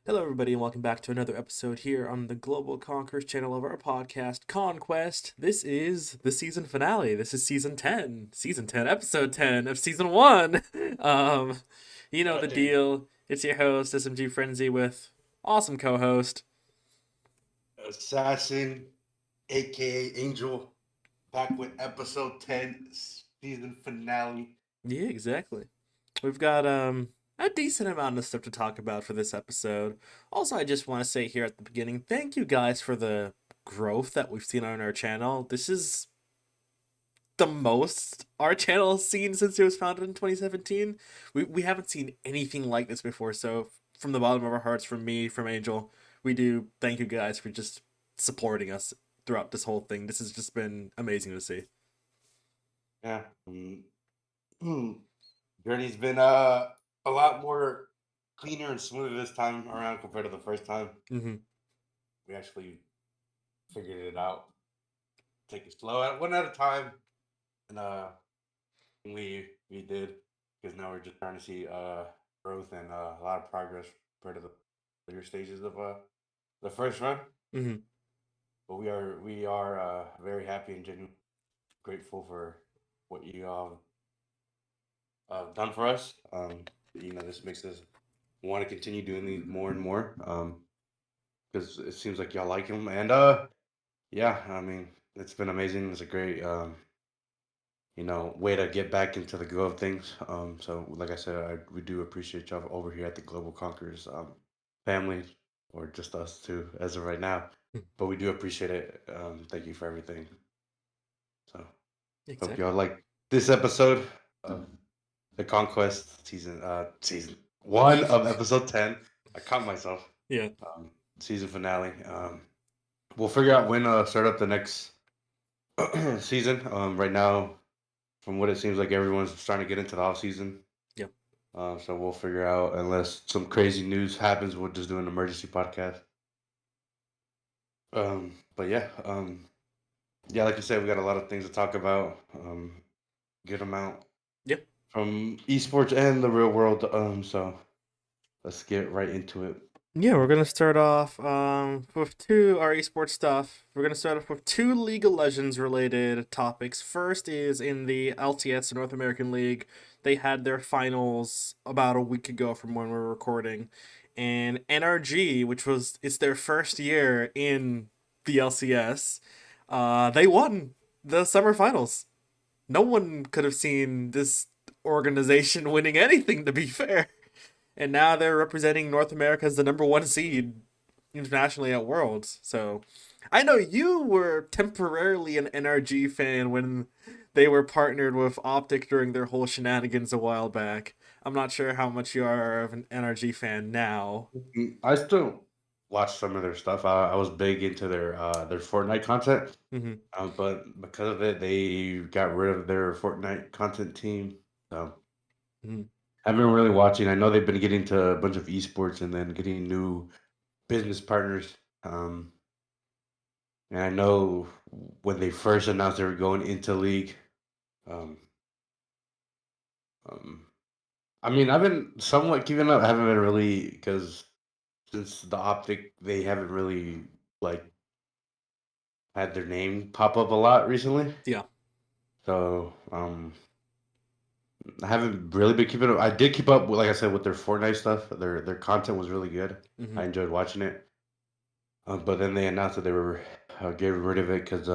Hello, everybody, and welcome back to another episode here on the Global Conquerors channel of our podcast, Conquest. This is the season finale. This is season 10, episode 10 of season 1. Um, you know the Damn. deal. It's your host, SMGFrenzy, with awesome co-host. Assassin, aka Angel, back with episode 10, season finale. Yeah, exactly. We've got a decent amount of stuff to talk about for this episode. Also, I just want to say here at the beginning, thank you guys for the growth that we've seen on our channel. This is the most our channel has seen since it was founded in 2017. We haven't seen anything like this before, so from the bottom of our hearts, from me, from Angel, we do thank you guys for just supporting us throughout this whole thing. This has just been amazing to see. Yeah. Journey's been a lot more cleaner and smoother this time around compared to the first time. Mm-hmm. We actually figured it out. Take it slow at one at a time. And we did, because now we're just trying to see growth and a lot of progress compared to the later stages of the first run. Mm-hmm. But we are very happy and genuinely grateful for what you all done for us. This makes us want to continue doing these more and more. Because it seems like y'all like them, and yeah, I mean, it's been amazing. It's a great way to get back into the go of things. So like I said, we do appreciate y'all over here at the Global Conquerors family, or just us too, as of right now. But we do appreciate it. Thank you for everything. So hope Exactly. y'all like this episode of the Conquest season one of episode 10. I caught myself. Yeah. Um, Season finale. We'll figure out when start up the next season. Right now, from what it seems like, everyone's starting to get into the off season. Yep. So we'll figure out, unless some crazy news happens, we'll just do an emergency podcast. But yeah, yeah, like you said, we got a lot of things to talk about. Good amount Yep. from esports and the real world. So let's get right into it. Yeah, we're gonna start off with two our esports stuff. We're gonna start off with two League of Legends related topics. First is in the LTS, North American League. They had their finals about a week ago from when we were recording, and NRG, which was it's their first year in the LCS, they won the summer finals. No one could have seen this organization winning anything, to be fair, and now they're representing North America as the number one seed internationally at Worlds. So I know you were temporarily an NRG fan when they were partnered with Optic during their whole shenanigans a while back. I'm not sure how much you are of an NRG fan now. I still watch some of their stuff. I was big into their Fortnite content, Mm-hmm. but because of it, they got rid of their Fortnite content team. So Mm-hmm. I've been really watching. I know they've been getting to a bunch of esports and then getting new business partners. Um, and I know when they first announced they were going into league. Um, um, I mean, I've been somewhat keeping up. I haven't been really, because since the Optic, they haven't really like had their name pop up a lot recently. Yeah. So I haven't really been keeping up. I did keep up, with, like I said, with their Fortnite stuff. Their content was really good. Mm-hmm. I enjoyed watching it. But then they announced that they were getting rid of it because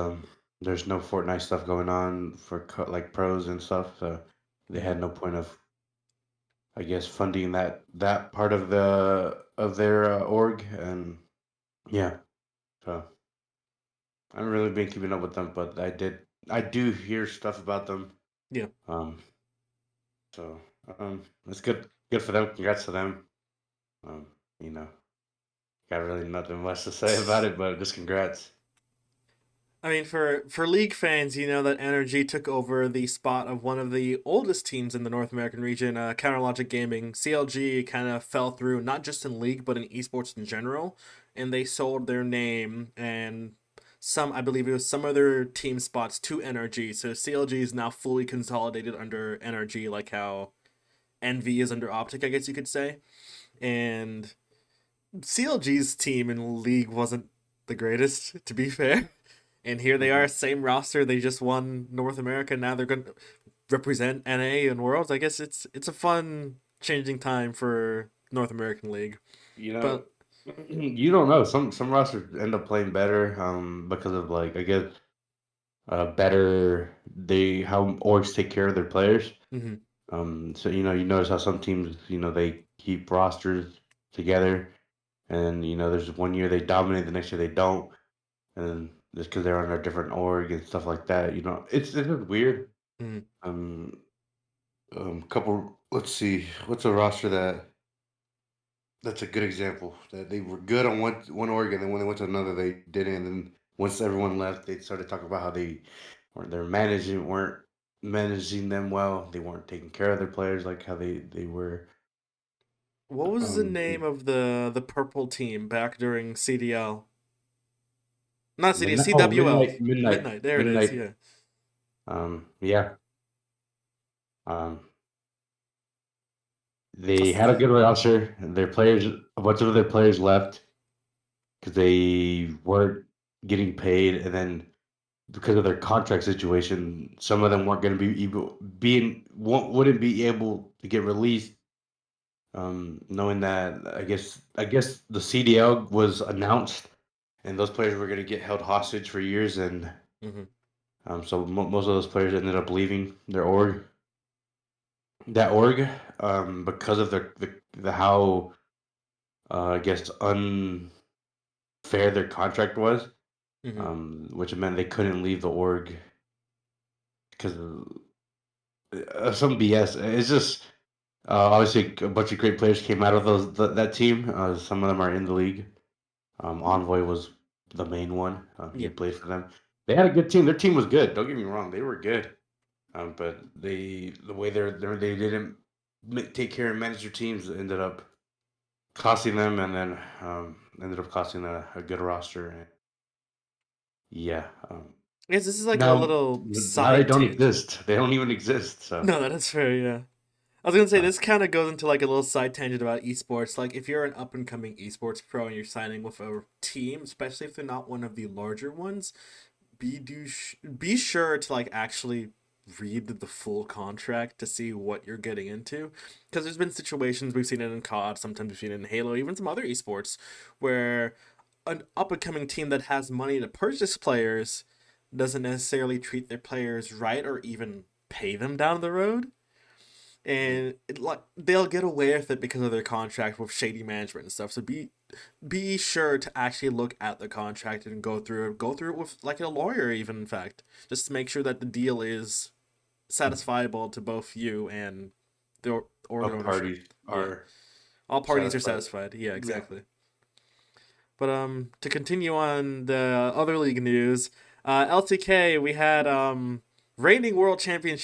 there's no Fortnite stuff going on for like pros and stuff. So they Mm-hmm. had no point of, I guess, funding that part of their org. And yeah, so I haven't really been keeping up with them, but I do hear stuff about them. Yeah. Um, so it's good for them. Congrats to them. Um, you know, got really nothing much to say about it, but just congrats. I mean, for League fans, you know that NRG took over the spot of one of the oldest teams in the North American region, Counterlogic Gaming. CLG kind of fell through, not just in League, but in esports in general, and they sold their name and I believe it was some other team spots to NRG. So CLG is now fully consolidated under NRG, like how NV is under Optic, I guess you could say. And CLG's team in League wasn't the greatest, to be fair. And here they are, Mhm. same roster. They just won North America. Now they're going to represent NA and Worlds. I guess it's a fun changing time for North American League. You know, But you don't know. Some rosters end up playing better, because of like I guess better they how orgs take care of their players. mhm. So you notice how some teams they keep rosters together, and there's one year they dominate, the next year they don't, and then just because they're on a different org and stuff like that. It's just weird. Mhm. Um, couple. Let's see, what's a roster that's a good example that they were good on one org, and then when they went to another, they didn't. And then once everyone left, they started talking about how weren't managing them well. They weren't taking care of their players like how they were. What was the Um, name of the purple team back during CDL? Not CDL, CWL. midnight, Midnight. There it is. midnight. Yeah. Yeah. Um, they That's had a good roster. A bunch of their players left because they weren't getting paid, and then because of their contract situation, some of them weren't going to be able wouldn't be able to get released. Knowing that, I guess the CDL was announced, and those players were going to get held hostage for years, and hmm so most of those players ended up leaving that org, because of the how I guess unfair their contract was, hmm which meant they couldn't leave the org because of some BS. It's just obviously a bunch of great players came out of that team. Some of them are in the league. Envoy was the main one. He Yeah. played for them. They had a good team. Their team was good. Don't get me wrong, they were good. But the way they didn't take care and manage their teams ended up costing them, and then ended up costing a good roster. And yeah, I guess this is like a now little now they side don't tangent. exist. They don't even exist. So No, that is fair. Yeah. I was gonna say uh, this kind of goes into like a little side tangent about esports. Like if you're an up and coming esports pro and you're signing with a team, especially if they're not one of the larger ones, be sure to like actually read the full contract to see what you're getting into. Because there's been situations we've seen it in COD, sometimes we've seen it in Halo, even some other esports, where an up and coming team that has money to purchase players doesn't necessarily treat their players right or even pay them down the road, and like they'll get away with it because of their contract with shady management and stuff. So be sure to actually look at the contract and go through it with like a lawyer, even, in fact, just to make sure that the deal is satisfiable to both you and the org both ownership. parties Yeah, are all parties are satisfied. satisfied. Yeah, Yeah. exactly. But to continue on the other league news, LTK, we had reigning world champion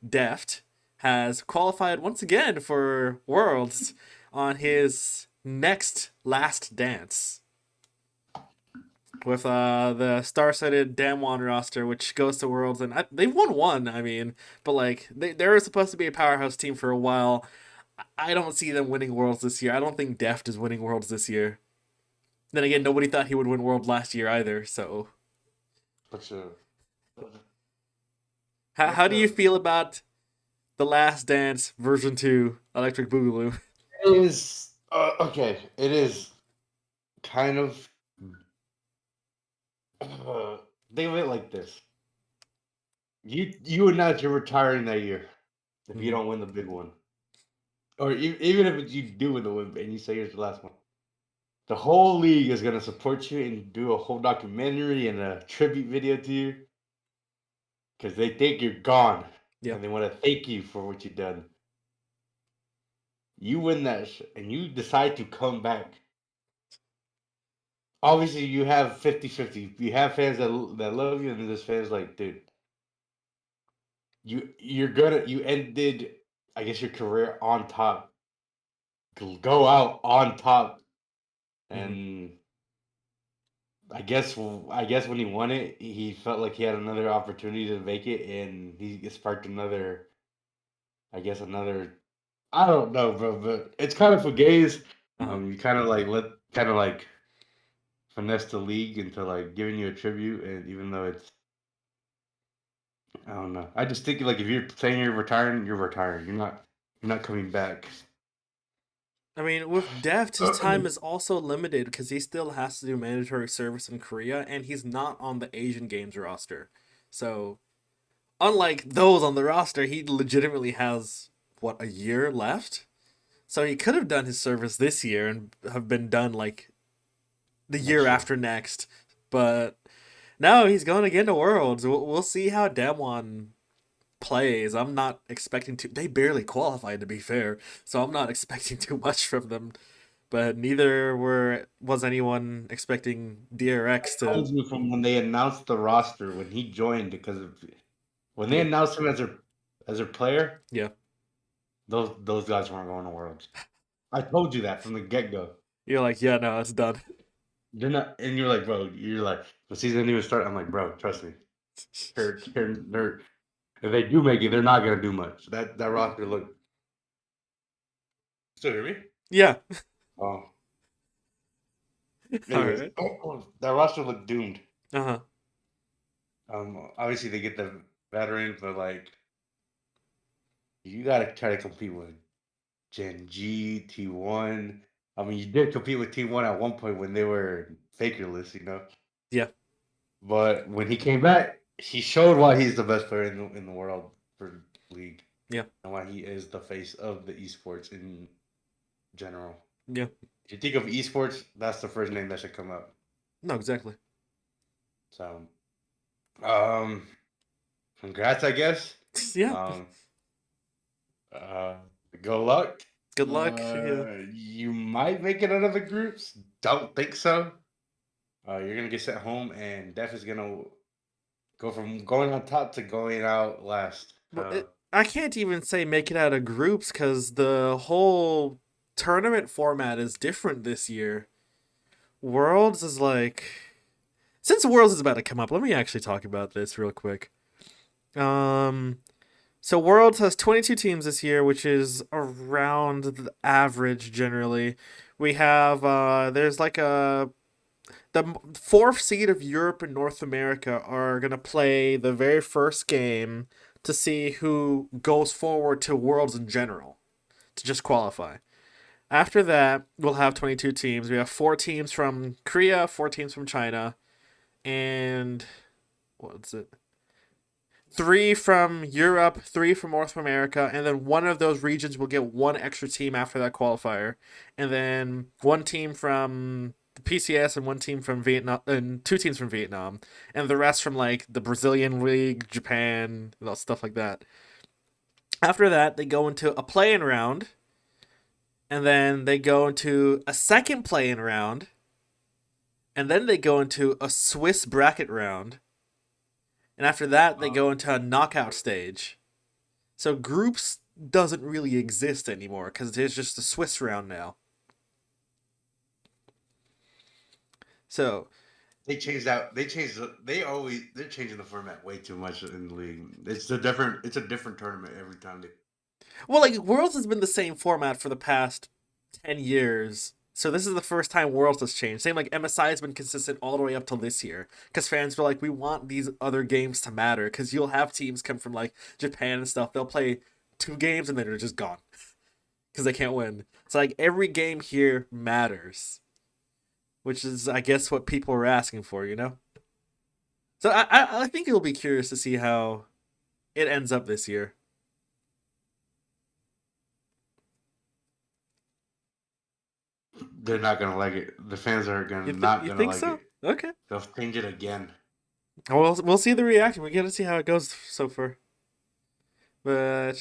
Deft has qualified once again for Worlds on his next last dance with the star-studded Damwon roster, which goes to Worlds, and they've won one. I mean, but like they're supposed to be a powerhouse team for a while. I don't see them winning Worlds this year. I don't think Deft is winning Worlds this year. Then again, nobody thought he would win World last year either. So, What's a how what's do you a feel about the Last Dance version 2 Electric Boogaloo? It is okay. It is kind of think of it like this: you announce you're retiring that year if you Mhm. don't win the big one, or even if you do win the win and you say it's the last one. The whole league is gonna support you and do a whole documentary and a tribute video to you because they think you're gone Yep. and they want to thank you for what you've done. You win that and you decide to come back. Obviously, you have 50-50. You have fans that love you, and then there's fans like, dude, you ended, I guess, your career on top. Go out on top, hmm and I guess when he won it, he felt like he had another opportunity to make it, and he sparked another. I guess another. I don't know, bro, but it's kind of fugazi. Uh-huh. You kind of like finesse the league into like giving you a tribute, and even though it's I don't know, I just think like if you're saying you're retiring, you're retiring. You're not coming back. I mean, with Deft, his time is also limited because he still has to do mandatory service in Korea, and he's not on the Asian Games roster. So, unlike those on the roster, he legitimately has, what, a year left? So he could have done his service this year and have been done, like, the year Next year. after next. But no, he's going again to Worlds. We'll see how Damwon plays. I'm not expecting to. They barely qualified, to be fair, so I'm not expecting too much from them. But neither was anyone expecting DRX to. Told you from when they announced the roster when he joined because of when they Yeah, announced him as a player, yeah. those guys weren't going to Worlds. I told you that from the get go. You're like, yeah, no, it's done. They're not, and you're like, bro, you're like, the season didn't even start. I'm like, bro, trust me. They're if they do make it, they're not gonna do much. That roster look. Still hear me? Yeah. Oh, All anyways, right. that roster looked doomed. Uh huh. Obviously they get the veterans, but like you gotta try to compete with Gen G, T1. I mean, you did compete with T1 at one point when they were fakerless, you know. Yeah. But when he came back, he showed why he's the best player in the world for league Yeah. and why he is the face of the esports in general. Yeah. If you think of esports, that's the first name that should come up. No, exactly. So, um, congrats, I guess. Yeah. Um, uh, good luck. Good luck. Yeah. You might make it out of the groups. Don't think so. You're gonna get sent home, and Def is gonna go from going on top to going out last. Well, I can't even say make it out of groups because the whole tournament format is different this year. Worlds is like, since Worlds is about to come up, let me actually talk about this real quick. Um, so Worlds has 22 teams this year, which is around the average generally. We have there's like the fourth seed of Europe and North America are gonna play the very first game to see who goes forward to Worlds in general to just qualify. After that, we'll have 22 teams. We have four teams from Korea, four teams from China, and what's it? Three from Europe, three from North America, and then one of those regions will get one extra team after that qualifier, and then one team from the PCS and one team from Vietnam, and two teams from Vietnam, and the rest from like the Brazilian league, Japan, stuff like that. After that, they go into a play-in round, and then they go into a second play-in round, and then they go into a Swiss bracket round, and after that, they go into a knockout stage. So groups doesn't really exist anymore because there's just a Swiss round now. So They changed out. They changed. They're changing the format way too much in the league. It's a different tournament every time they. well, like Worlds has been the same format for the past 10 years. So this is the first time Worlds has changed. Same like MSI has been consistent all the way up till this year because fans were like, we want these other games to matter because you'll have teams come from like Japan and stuff. They'll play two games and then they're just gone because they can't win. It's like every game here matters, which is I guess what people were asking for, you know. So I think it'll be curious to see how it ends up this year. They're not gonna like it. The fans are gonna You not gonna think like so? it. Okay. They'll change it again. Well, we'll see the reaction. We got to see how it goes so far. But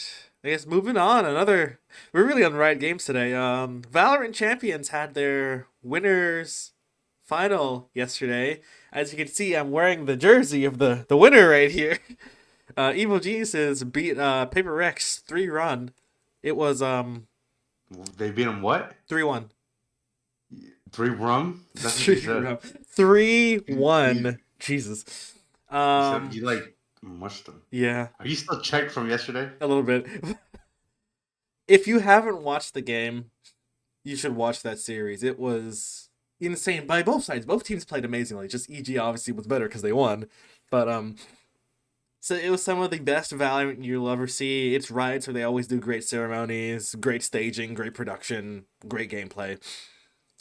I guess moving on, we're really on right games today. Valorant Champions had their winners final yesterday. As you can see, I'm wearing the jersey of the winner right here. Evil Geniuses beat Paper Rex 3-run. It was They beat them what? 3-1. Three rum? That's what you Three said. run. Three You, one. Jesus. you said Um you like mushed them. yeah, Are you still checked from yesterday? a little bit. If you haven't watched the game, You should watch that series. It was insane by both sides. Both teams played amazingly. Just EG obviously was better because they won. But so it was some of the best Valorant you'll ever see. It's riots where they always do great ceremonies, great staging, great production, great gameplay.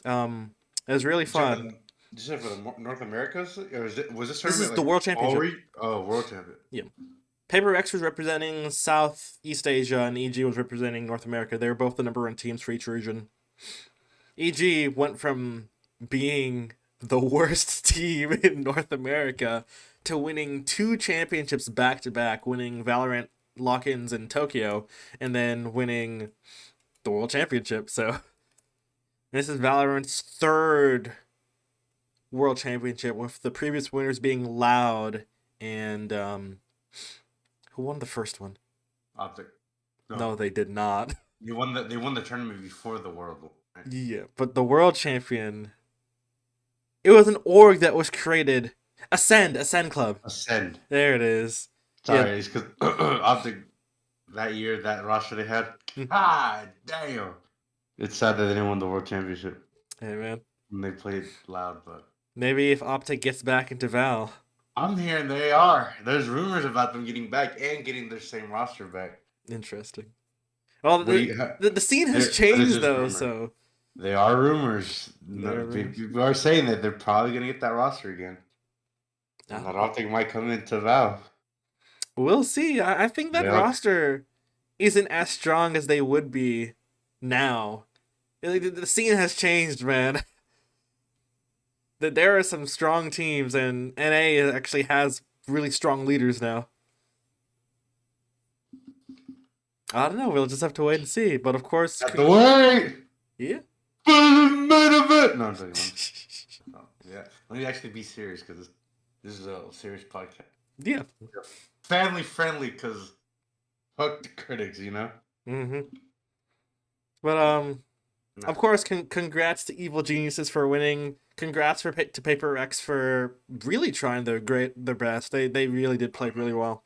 It was really Did you say for fun. the, did you say for the North Americas, or was this This tournament is the like World all Championship. world champion? Yeah. Paper X was representing Southeast Asia, and EG was representing North America. They were both the number one teams for each region. EG went from being the worst team in North America to winning two championships back to back, winning Valorant lock-ins in Tokyo, and then winning the World Championship. So this is Valorant's third World Championship, with the previous winners being Loud and who won the first one? Optic. No, No, they did not. they won the tournament before the world. Right? Yeah, but the world champion. It was an org that was created. Ascend Club. Ascend. There it is. Yeah. Sorry, it's because Optic that year that roster they had. Mm. God damn. It's sad that they didn't win the world championship Hey man, when they played loud, but maybe if Optic gets back into Val. I'm hearing they are. There's rumors about them getting back and getting their same roster back. Interesting. Well, What do you? the scene has But it's changed just though, rumor. so They are rumors. there are No, rumors. people are saying that they're probably gonna get that roster again. And Ah, I don't think might come into Val. we'll see. I think that Yeah. roster isn't as strong as they would be now. The scene has changed, man. That there are some strong teams, and NA actually has really strong leaders now. I don't know. We'll just have to wait and see. But of course, Have to wait. yeah. For the main event. No, I'm joking. Oh, yeah. Let me actually be serious because this is a serious podcast. Yeah. Family friendly because fuck the critics, you know? Mm-hmm. But Nah. of course, congrats to Evil Geniuses for winning. Congrats to Paper X for really trying their best. They really did play really well,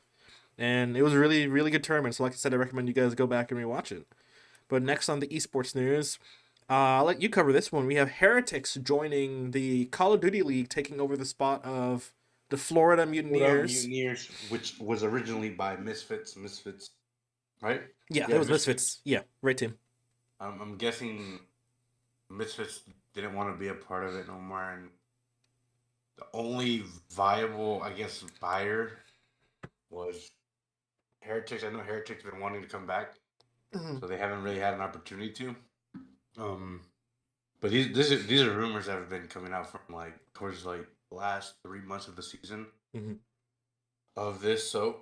and it was a really good tournament. So like I said, I recommend you guys go back and rewatch it. But next on the esports news, I'll let you cover this one. We have Heretics joining the Call of Duty League, taking over the spot of the Florida Mutineers. Mutineers, which was originally by Misfits, right? Yeah, Yeah, it was Misfits. Yeah, right team. I'm guessing Misfits didn't want to be a part of it no more, and the only viable, I guess, buyer was Heretics. I know Heretics been wanting to come back, Mhm. so they haven't really had an opportunity to. Um, but these are rumors that have been coming out from like towards like the last 3 months of the season Mhm. of this. So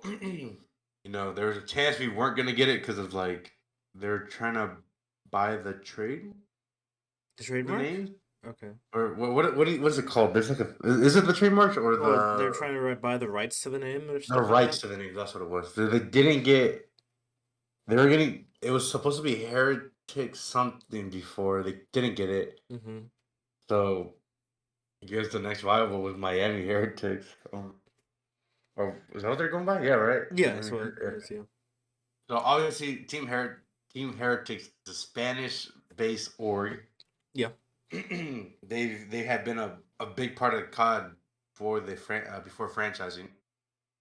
there was a chance we weren't gonna get it because of like they're trying to buy the trade, The the trademark. name, Okay. or what is it called? There's like is it the trademark or Oh, they're trying to buy the rights to the name or the stuff like rights that. to the name? That's what it was. They didn't get. They were getting. It was supposed to be Heretic something before. They didn't get it. Mm-hmm. So I guess the next viable was Miami Heretics. Or is that what they're going by? Yeah, right. Yeah, that's Miami what it Heretics. is. Yeah. So obviously, Team Heretics is a Spanish-based org. Yeah. They had been a big part of the COD for before franchising.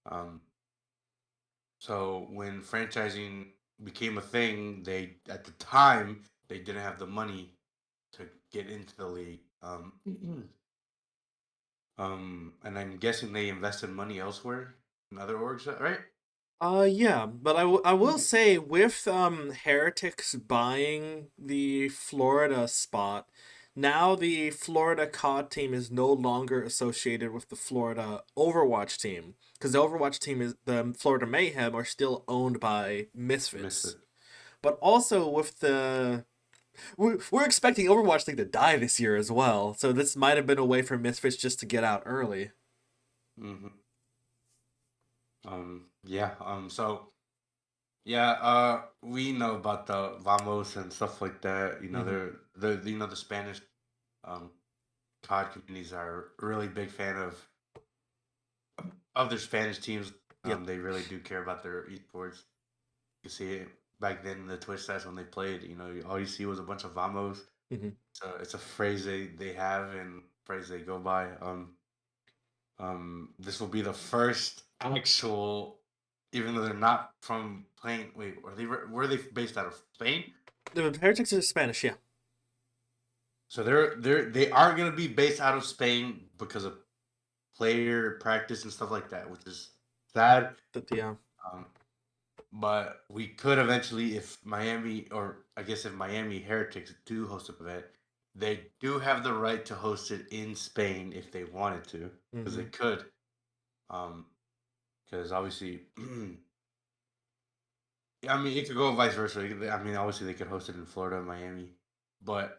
Um, so when franchising became a thing, they at the time they didn't have the money to get into the league. And I'm guessing they invested money elsewhere in other orgs, right? Yeah, but I will say with Heretics buying the Florida spot, now the Florida COD team is no longer associated with the Florida Overwatch team, because the Overwatch team is the Florida Mayhem are still owned by Missed Misfits. it. But also with the we're expecting Overwatch League to die this year as well, so this might have been a way for Misfits just to get out early. Hmm. Yeah. So yeah. We know about the Vamos and stuff like that. Mm-hmm. The Spanish um COD communities are really big fan of their Spanish teams. Yep. They really do care about their esports. You see it back then in the Twitch stats when they played. All you see was a bunch of Vamos. Hmm. So it's a phrase they have and phrase they go by. This will be the first actual, even though they're not from playing. Wait, were they based out of Spain? The Heretics are Spanish, yeah. So they are gonna be based out of Spain because of player practice and stuff like that, which is sad. Yeah. Um, but we could eventually, if Miami, or I guess if Miami Heretics do host an event, they do have the right to host it in Spain if they wanted to, because they Hmm. could. Um, because obviously, I mean, it could go vice versa. I mean, obviously, they could host it in Florida and Miami. But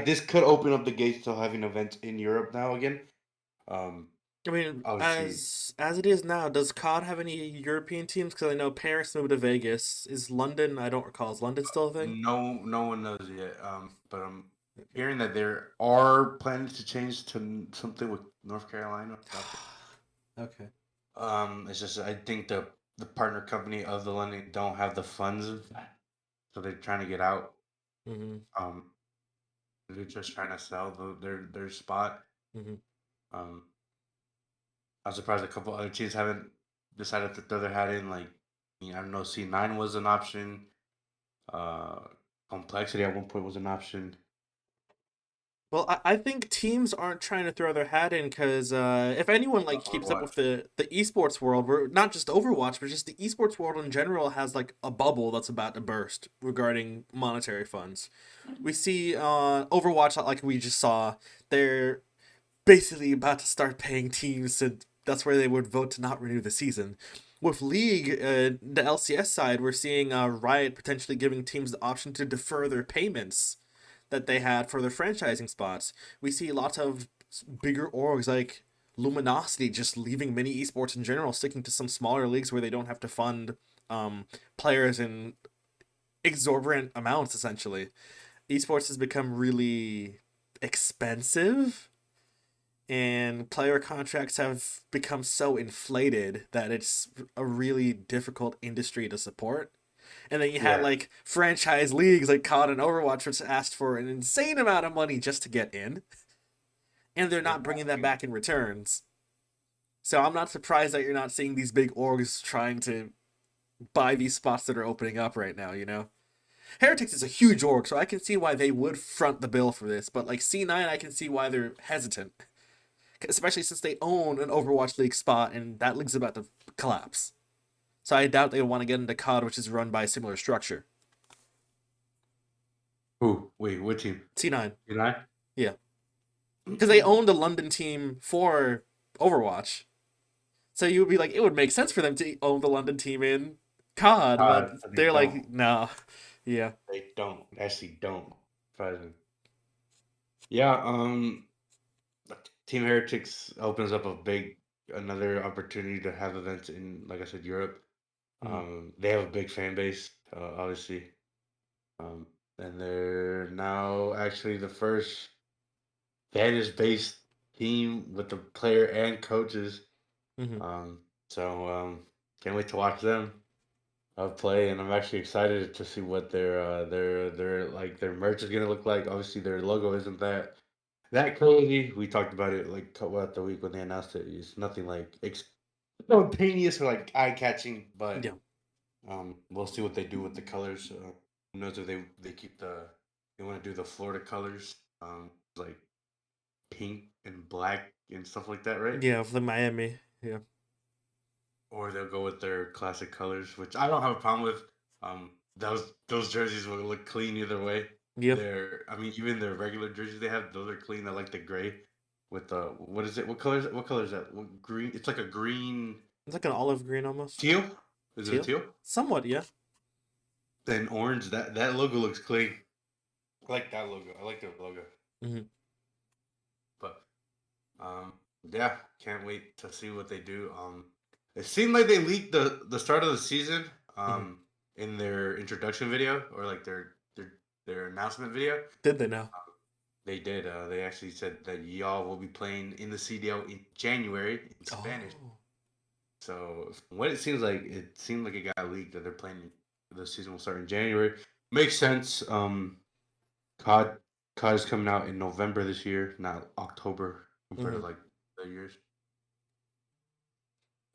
this could open up the gates to having events in Europe now again. Um, I mean, obviously, as it is now, does COD have any European teams? Because I know Paris moved to Vegas. Is London? I don't recall. Is London still a thing? no one knows yet. But I'm hearing that there are plans to change to something with North Carolina or South Carolina. Okay. It's just I think the partner company of the London don't have the funds, so they're trying to get out. Hmm. Um, they're just trying to sell their spot. Hmm. Um, I'm surprised a couple other teams haven't decided to throw their hat in. Like, I mean, I don't know, C9 was an option. Uh, Complexity at one point was an option. Well, I think teams aren't trying to throw their hat in because if anyone like keeps up with Overwatch. the esports world, we're not just Overwatch, but just the esports world in general has like a bubble that's about to burst regarding monetary funds. We see Overwatch, like we just saw, they're basically about to start paying teams to. That's where they would vote to not renew the season. With League, the LCS side, we're seeing Riot potentially giving teams the option to defer their payments that they had for their franchising spots. We see lots of bigger orgs like Luminosity just leaving mini esports in general, sticking to some smaller leagues where they don't have to fund players in exorbitant amounts. Essentially, esports has become really expensive, and player contracts have become so inflated that it's a really difficult industry to support. And then you had Yeah, like franchise leagues like COD and Overwatch, which asked for an insane amount of money just to get in, and they're they're not bringing that asking. back in returns. So I'm not surprised that you're not seeing these big orgs trying to buy these spots that are opening up right now. You know, Heretics is a huge org, so I can see why they would front the bill for this. But like C9, I can see why they're hesitant, especially since they own an Overwatch League spot, and that league's about to collapse. So I doubt they want to get into COD, which is run by a similar structure. Who? Wait, what team? C9, United? yeah, because they own the London team for Overwatch. So you would be like, it would make sense for them to own the London team in COD, but But they they're don't. like, no, yeah. They don't. Actually, don't. Surprising. Yeah. Team Heretics opens up another opportunity to have events in, like I said, Europe. Mm-hmm. They have a big fan base, obviously. Um, and they're now actually the first Spanish-based team with the player and coaches. Mm-hmm. Um, so can't wait to watch them play, and I'm actually excited to see what their merch is gonna look like. Obviously, their logo isn't that crazy. We talked about it like what the week when they announced it. It's nothing like spontaneous or like eye catching, but Yeah. we'll see what they do with the colors. Who knows if they keep they want to do the Florida colors, like pink and black and stuff like that, right? Yeah, for the Miami. Yeah. Or they'll go with their classic colors, which I don't have a problem with. Those jerseys will look clean either way. Yep. I mean, even their regular jerseys they have, those are clean. I like the gray with the what is it? What color? What color is that? What, green? It's like a green It's like an olive green almost. teal. Is it a Teal? teal? Somewhat, yeah. Then orange. That logo looks clean. I like that logo. I like their logo. Mm-hmm. But um, yeah, can't wait to see what they do. It seemed like they leaked the start of the season Mm-hmm. in their introduction video or like their announcement video. Did they know? They did. They actually said that y'all will be playing in the CDL in January in Spanish. Oh. So from what it seemed like it got leaked that they're playing. The season will start in January. Makes sense. COD COD is coming out in November this year, not October compared to Hmm. like the years.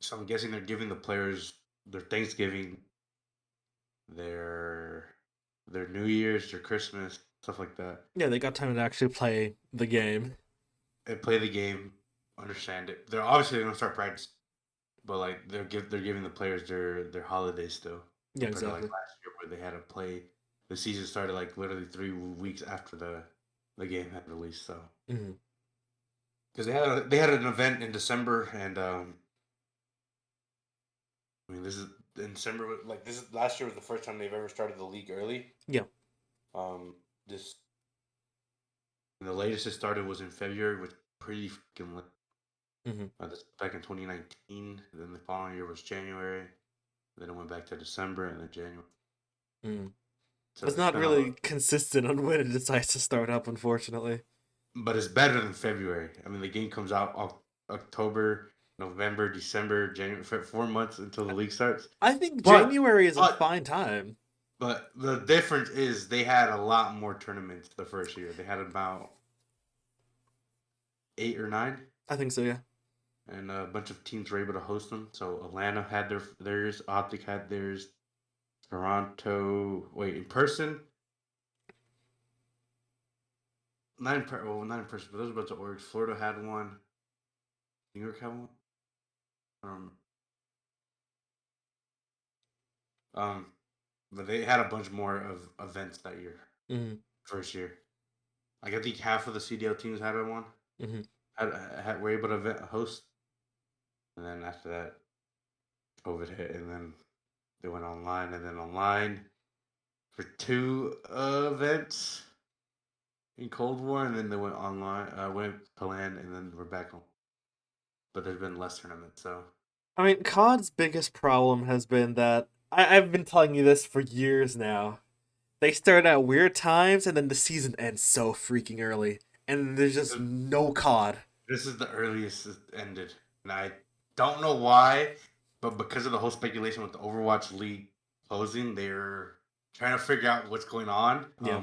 So I'm guessing they're giving the players their Thanksgiving, their their New Year's, their Christmas, stuff like that. Yeah, they got time to actually play the game. And play the game, understand it. They're obviously gonna start practice, but like they're giving the players their holidays still Yeah, compared to like exactly. last year where they had to play. The season started like literally 3 weeks after the game had released. So Hmm. because they had an event in December, and I mean this is in December. Like this is last year was the first time they've ever started the league early. Yeah. This and the latest it started was in February, which pretty freaking late. Hmm. This back in 2019. Then the following year was January. Then it went back to December and then January. Hmm. So It's it's not been a lot, really consistent on when it decides to start up, unfortunately. but it's better than February. I mean, the game comes out October, November, December, January, for 4 months until the league starts. I think But January is a but fine time. but the difference is they had a lot more tournaments the first year. They had about 8 or 9, I think so, yeah. and a bunch of teams were able to host them. So Atlanta had theirs, Optic had theirs, Toronto. Wait, in person, not in person, but those were a bunch of orgs. Florida had one. New York had one. Um, um, but they had a bunch more of events that year, Hmm. first year. Like I think half of the CDL teams had one. Hmm. Had were able to host, and then after that, COVID hit, and then they went online, and then online for 2 events in Cold War, and then they went online. Went to LAN, and then we're back home. But there's been less tournaments, so I mean, COD's biggest problem has been that I've been telling you this for years now. They start at weird times and then the season ends so freaking early. And there's just no COD. this is the earliest it ended, and I don't know why, but because of the whole speculation with the Overwatch League closing, they're trying to figure out what's going on. Yeah.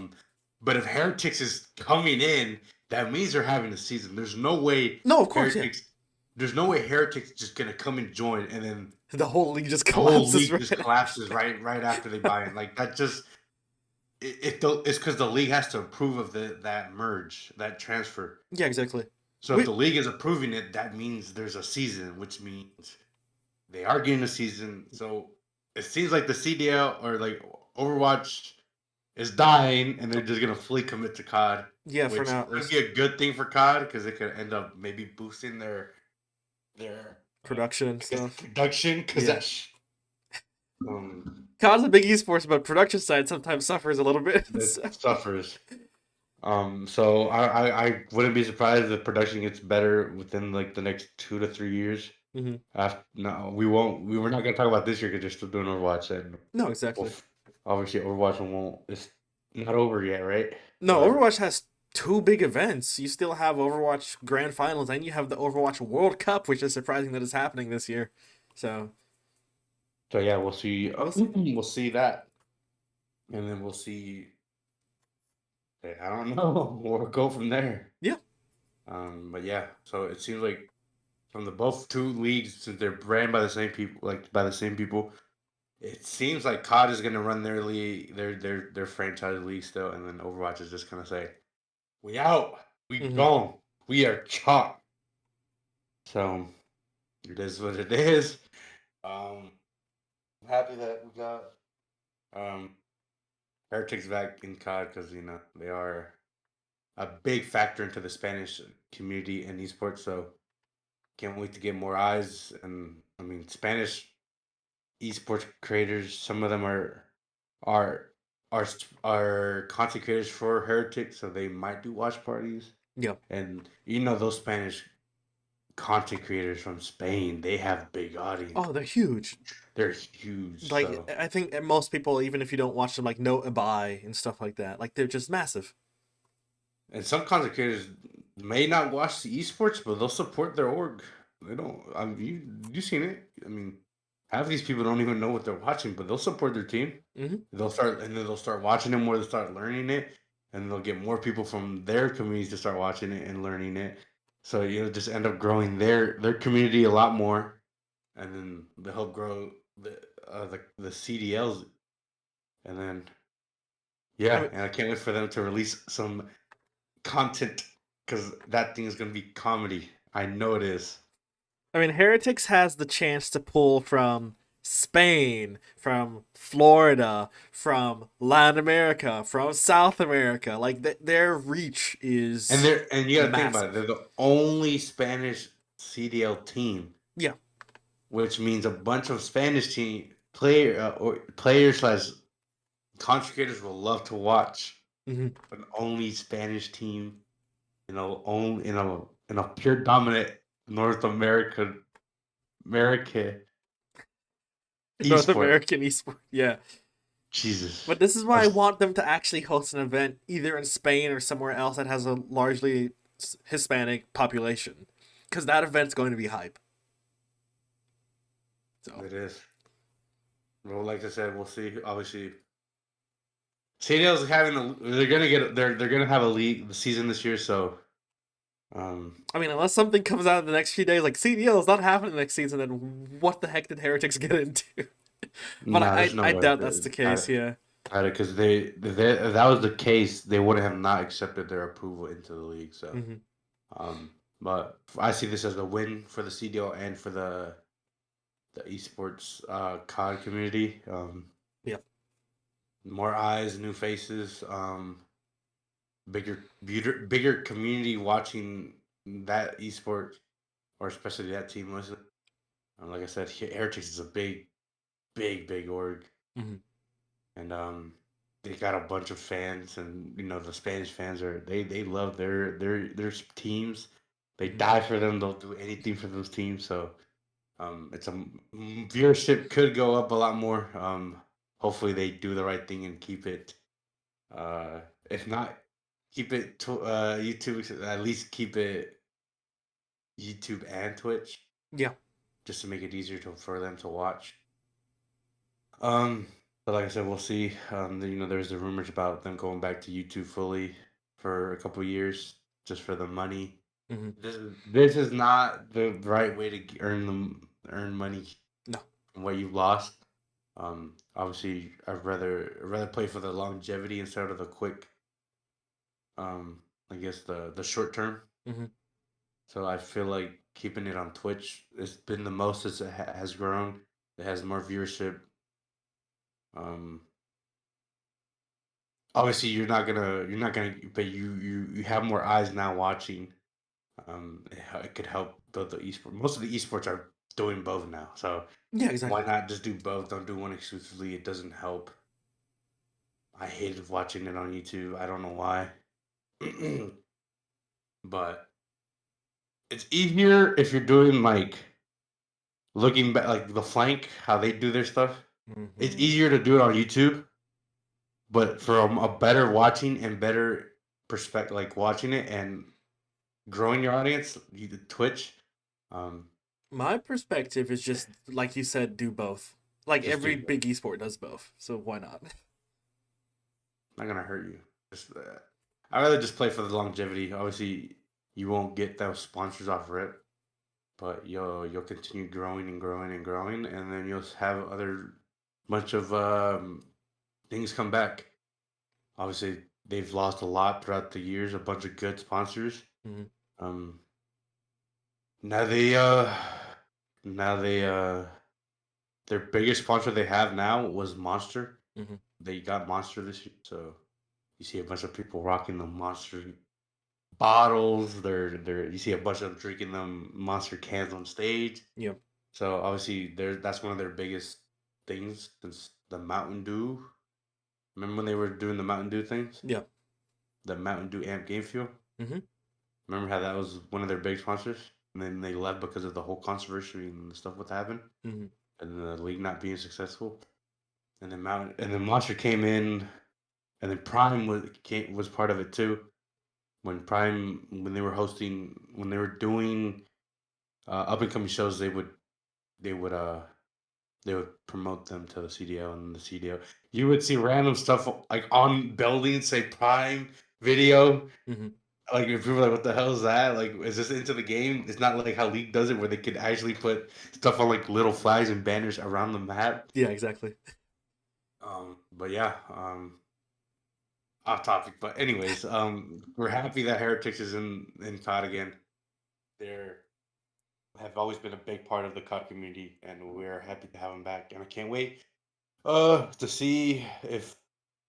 But if Heretics is coming in, that means they're having a season. No, of course, yeah. Heretics. There's no way Heretics just gonna come and join, and then The whole league just the whole collapses league right just after collapses that. right after they buy in. Like that just it's because the league has to approve of that merge, that transfer. Yeah, exactly. So if We the league is approving it, that means there's a season, which means they are getting a season. So it seems like the CDL or like Overwatch is dying, and they're just gonna fully commit to COD, yeah, for which now at could least. be a good thing for COD because it could end up maybe boosting their Production and I guess stuff. production because Yeah. um COD's a big esports, but production side sometimes suffers a little bit. it So. suffers. So I wouldn't be surprised if production gets better within like the next 2 to 3 years. Hmm. After no, we won't. We're not gonna talk about this year because they're still doing Overwatch, and No, well, exactly. obviously Overwatch won't. It's not over yet, right? No, Or Overwatch has two big events. You still have Overwatch Grand Finals, and you have the Overwatch World Cup, which is surprising that it's happening this year. So so yeah, we'll see. we'll see. We'll see that, and then we'll see. I don't know. We'll go from there. Yeah. But yeah, so it seems like from the both two leagues, since they're ran by the same people, it seems like COD is gonna run their league, their franchise league still, and then Overwatch is just gonna say, "We out, we Hmm. gone, we are chalk." So it is what it is. I'm happy that we got um Heretics back in COD because they are a big factor into the Spanish community and esports. So can't wait to get more eyes. And I mean, Spanish esports creators. Some of them are are content creators for Heretics, so they might do watch parties. Yeah. And those Spanish content creators from Spain, they have big audience. Oh, they're huge. They're huge. Like So I think most people, even if you don't watch them, like know Abai and stuff like that. Like they're just massive. and some content creators may not watch the esports, but they'll support their org. They don't. I mean, you seen it. I mean, half of these people don't even know what they're watching, but they'll support their team. Hmm. They'll start watching them, or they'll start learning it, and they'll get more people from their communities to start watching it and learning it. So just end up growing their community a lot more, and then they'll help grow the CDLs, and then I yeah, mean, and I can't wait for them to release some content because that thing is gonna be comedy. I know it is. Heretics has the chance to pull from Spain, from Florida, from Latin America, from South America. Like their reach And is they're and you gotta think about it. massive. They're the only Spanish CDL team, Yeah. which means a bunch of Spanish team or players slash content creators will love to watch Hmm. an only Spanish team in a pure dominant North America North esport. American esport. Yeah. Jesus. But this is why I Us- want them to actually host an event either in Spain or somewhere else that has a largely Hispanic population. Because that event's going to be hype. So, It is. Well, like I said, we'll see. Obviously, CDL's having they're gonna have a league the season this year, so um unless something comes out in the next few days, like CDL is not happening next season, then what the heck did Heretics get into? But no, there's no I way doubt that's the case, yeah. because they if that was the case, they would have not accepted their approval into the league. So Hmm. um, but I see this as a win for the CDL and for the esports COD community. Yeah. More eyes, new faces, bigger community watching that esport or especially that team. Listen, like I said, Heretics is a big org, Hmm. and they got a bunch of fans, and the Spanish fans they love their teams. They Hmm. die for them. They'll do anything for those teams. So it's viewership could go up a lot more. Hopefully they do the right thing and keep it. Uh, if not, keep it to YouTube. At least keep it YouTube and Twitch, Yeah. just to make it easier for them to watch. But like I said, we'll see. There's the rumors about them going back to YouTube fully for a couple years, just for the money. Hmm. This is not the right way to earn money No. from what you've lost. Obviously, I'd rather play for the longevity instead of the quick. Um, I guess the short term. Hmm. So I feel like keeping it on Twitch has been the most as it has grown. It has more viewership. Um, Obviously you're not gonna, but you have more eyes now watching. It could help build the esport. Most of the esports are doing both now, so Yeah, why exactly. not just do both? Don't do one exclusively. It doesn't help. I hated watching it on YouTube. I don't know why. But it's easier if you're doing like looking back, like the flank, how they do their stuff. It's Hmm. easier to do it on YouTube, but from a better watching and better perspective, like watching it and growing your audience, Twitch, um, My perspective is just, like you said, do both. Like just every do that. big esport does both, so why not? Not gonna hurt you. Just, I'd rather just play for the longevity. Obviously, you won't get those sponsors off rip, but you'll continue growing and growing and growing, and then you'll have other bunch of things come back. Obviously, they've lost a lot throughout the years, a bunch of good sponsors. Hmm. Um, now they their biggest sponsor they have now was Monster. Hmm. They got Monster this year, so you see a bunch of people rocking the Monster bottles. They're you see a bunch of them drinking them Monster cans on stage. Yeah. So obviously, that's one of their biggest things since the Mountain Dew. Remember when they were doing the Mountain Dew things? Yeah. The Mountain Dew Amp Game Fuel. Hmm. Remember how that was one of their big sponsors, and then they left because of the whole controversy and the stuff what happened, Hmm. and the league not being successful. And then Monster came in, and then Prime was part of it too. When they were hosting, when they were doing up and coming shows, they would they would promote them to the CDL, and the CDL, you would see random stuff like on buildings say Prime Video. Hmm. Like if people were like, what the hell is that? Like, is this into the game? It's not like how League does it, where they could actually put stuff on like little flags and banners around the map. Yeah, exactly. But yeah, off topic. But anyways, we're happy that Heretics is in COD again. They're have always been a big part of the COD community, and we're happy to have them back. And I can't wait to see if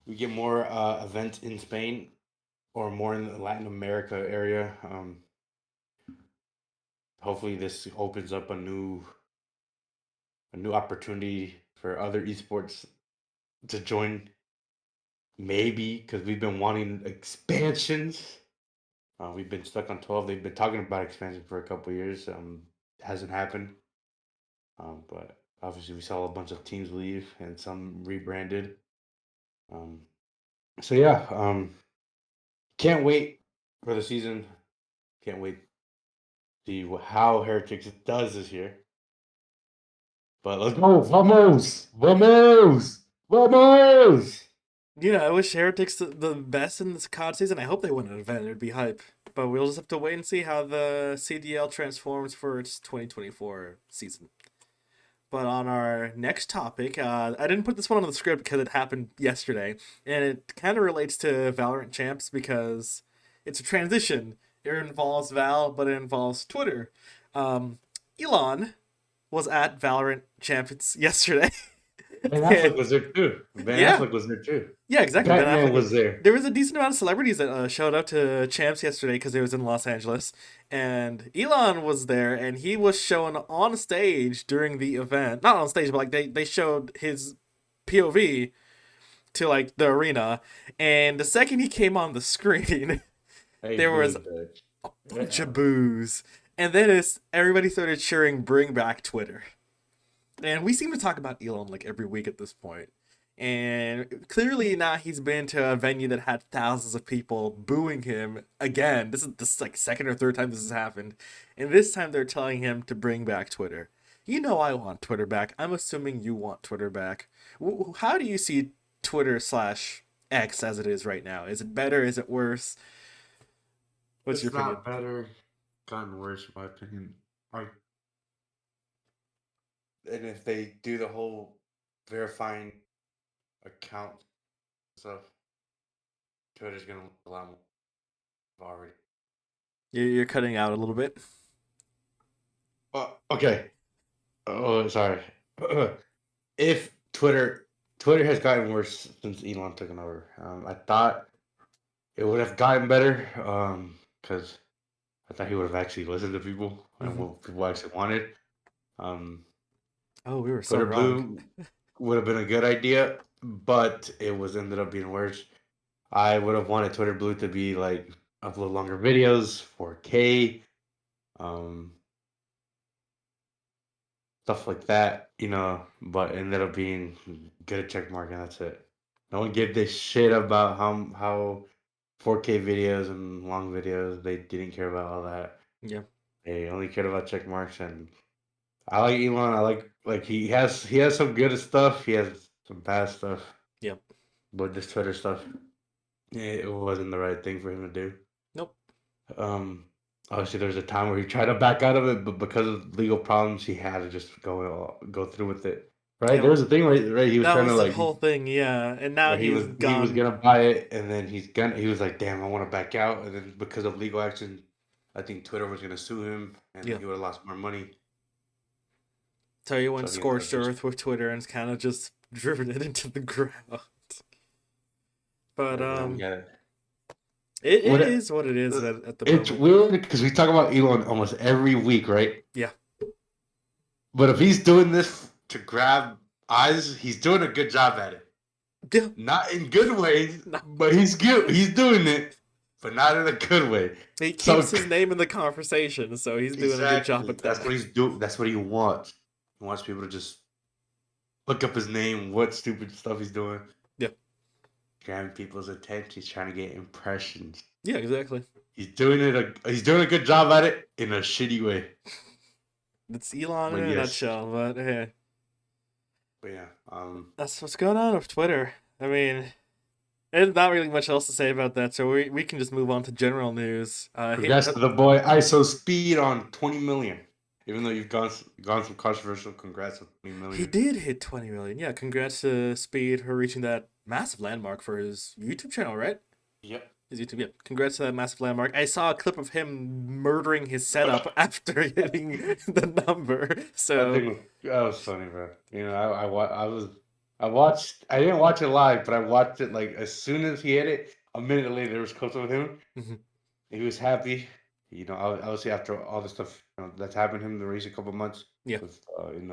we get more events in Spain or more in the Latin America area. Hopefully, this opens up a new opportunity for other esports to join. Maybe because we've been wanting expansions. We've been stuck on 12. They've been talking about expansion for a couple years. Hasn't happened. But obviously, we saw a bunch of teams leave and some rebranded. Um, so yeah, can't wait for the season. Can't wait to see how Heretics does this year. But let's go, vamos, vamos, vamos. Yeah, I wish Heretics the best in this COD season. I hope they win an event. It'd be hype. But we'll just have to wait and see how the CDL transforms for its 2024 season. But on our next topic, I didn't put this one on the script because it happened yesterday, and it kind of relates to Valorant Champs because it's a transition. It involves Val, but it involves Twitter. Um, Elon was at Valorant Champions yesterday. Ben Affleck And was there too. Ben yeah, Affleck was there too. yeah, exactly. Ben Batman Affleck. was there. There was a decent amount of celebrities that showed up to Champs yesterday because it was in Los Angeles, and Elon was there, and he was shown on stage during the event. Not on stage, but like they showed his POV to like the arena, and the second he came on the screen, Hey, there was booed, Dutch. a bunch of boos, and then everybody started cheering "Bring back Twitter." And we seem to talk about Elon like every week at this point. And clearly now he's been to a venue that had thousands of people booing him again. This is like second or third time this has happened. And this time they're telling him to bring back Twitter. You know I want Twitter back. I'm assuming you want Twitter back. How do you see Twitter slash X as it is right now? Is it better? Is it worse? What's your It's opinion? not better, gotten worse, in my opinion. Like, and if they do the whole verifying account stuff, Twitter's gonna look a lot more already. You're cutting out a little bit. Oh, okay. Oh, sorry. If Twitter has gotten worse since Elon took it over. I thought it would have gotten better. Because I thought he would have actually listened to people and Hmm. what people actually wanted. Um, Oh, we were so Twitter wrong. Blue would have been a good idea, but it was ended up being worse. I would have wanted Twitter Blue to be like upload longer videos, 4K, um, stuff like that, but ended up being get a check mark and that's it. No one gave this shit about how 4K videos and long videos. They didn't care about all that. Yeah. They only cared about check marks. And I like Elon. I like he has some good stuff. He has some bad stuff. Yep. But this Twitter stuff, it wasn't the right thing for him to do. Nope. Um, Obviously, there was a time where he tried to back out of it, but because of legal problems, he had to just go through with it. Right? There Yep. was a thing where right he was That trying to was the like whole thing, yeah. And now where he's he was gone. gonna buy it, and then he was like, damn, I want to back out, and then because of legal action, I think Twitter was gonna sue him, and then Yeah. he would have lost more money. So he went So he ended up scorched just earth with Twitter and kind of just driven it into the ground. But yeah. it What is what it is at the it's moment. weird because we talk about Elon almost every week, right? Yeah. But if he's doing this to grab eyes, he's doing a good job at it. Yeah. Not in good ways, No. but he's good. He's doing it, but not in a good way. He So keeps his name in the conversation, so he's doing a good job exactly, at that's that. what he's doing. That's what he wants. He wants people to just look up his name, what stupid stuff he's doing, Yeah. grabbing people's attention. He's trying to get impressions. Yeah, exactly. He's doing a good job at it in a shitty way. It's Elon in But a yes, nutshell, but hey. But yeah, That's what's going on with Twitter. I mean, there's not really much else to say about that, so we can just move on to general news. congrats to the boy ISO Speed on 20 million. Even though you've gone some controversial, congrats on 20 he million. did hit 20 million. Yeah, congrats to Speed for reaching that massive landmark for his YouTube channel, right? Yep. His YouTube, yeah. Congrats to that massive landmark. I saw a clip of him murdering his setup after hitting the number. So, That was funny, bro. You know, I watched. I didn't watch it live, but I watched it like as soon as he hit it. A minute later, there was clips of him. mhm. He was happy. You know, obviously after all the stuff that's happened to him in the recent couple months Yeah. with He being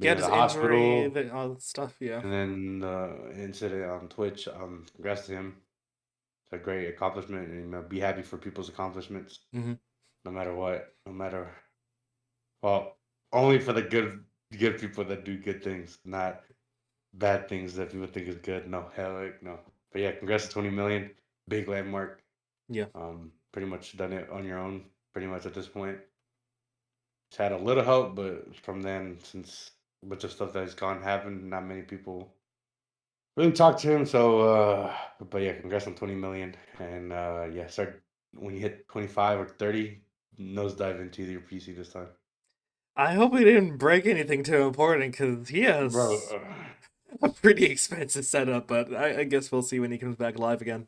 had in his the injury, hospital all that stuff, yeah. and then the incident on Twitch. Congrats to him. It's a great accomplishment, and be happy for people's accomplishments, hmm no matter what, no matter. Well, only for the good people that do good things, not bad things that people think is good. No, hell heck no. But yeah, congrats to 20 million. Big landmark. Yeah. Pretty much done it on your own, pretty much at this point. It's had a little help, but from then, since a bunch of stuff that has gone happened, not many people really talk to him. So, but yeah, congrats on 20 million. And yeah, start when you hit 25 or 30, nosedive into your PC this time. I hope he didn't break anything too important because he Bro, has a pretty expensive setup, but I guess we'll see when he comes back live again.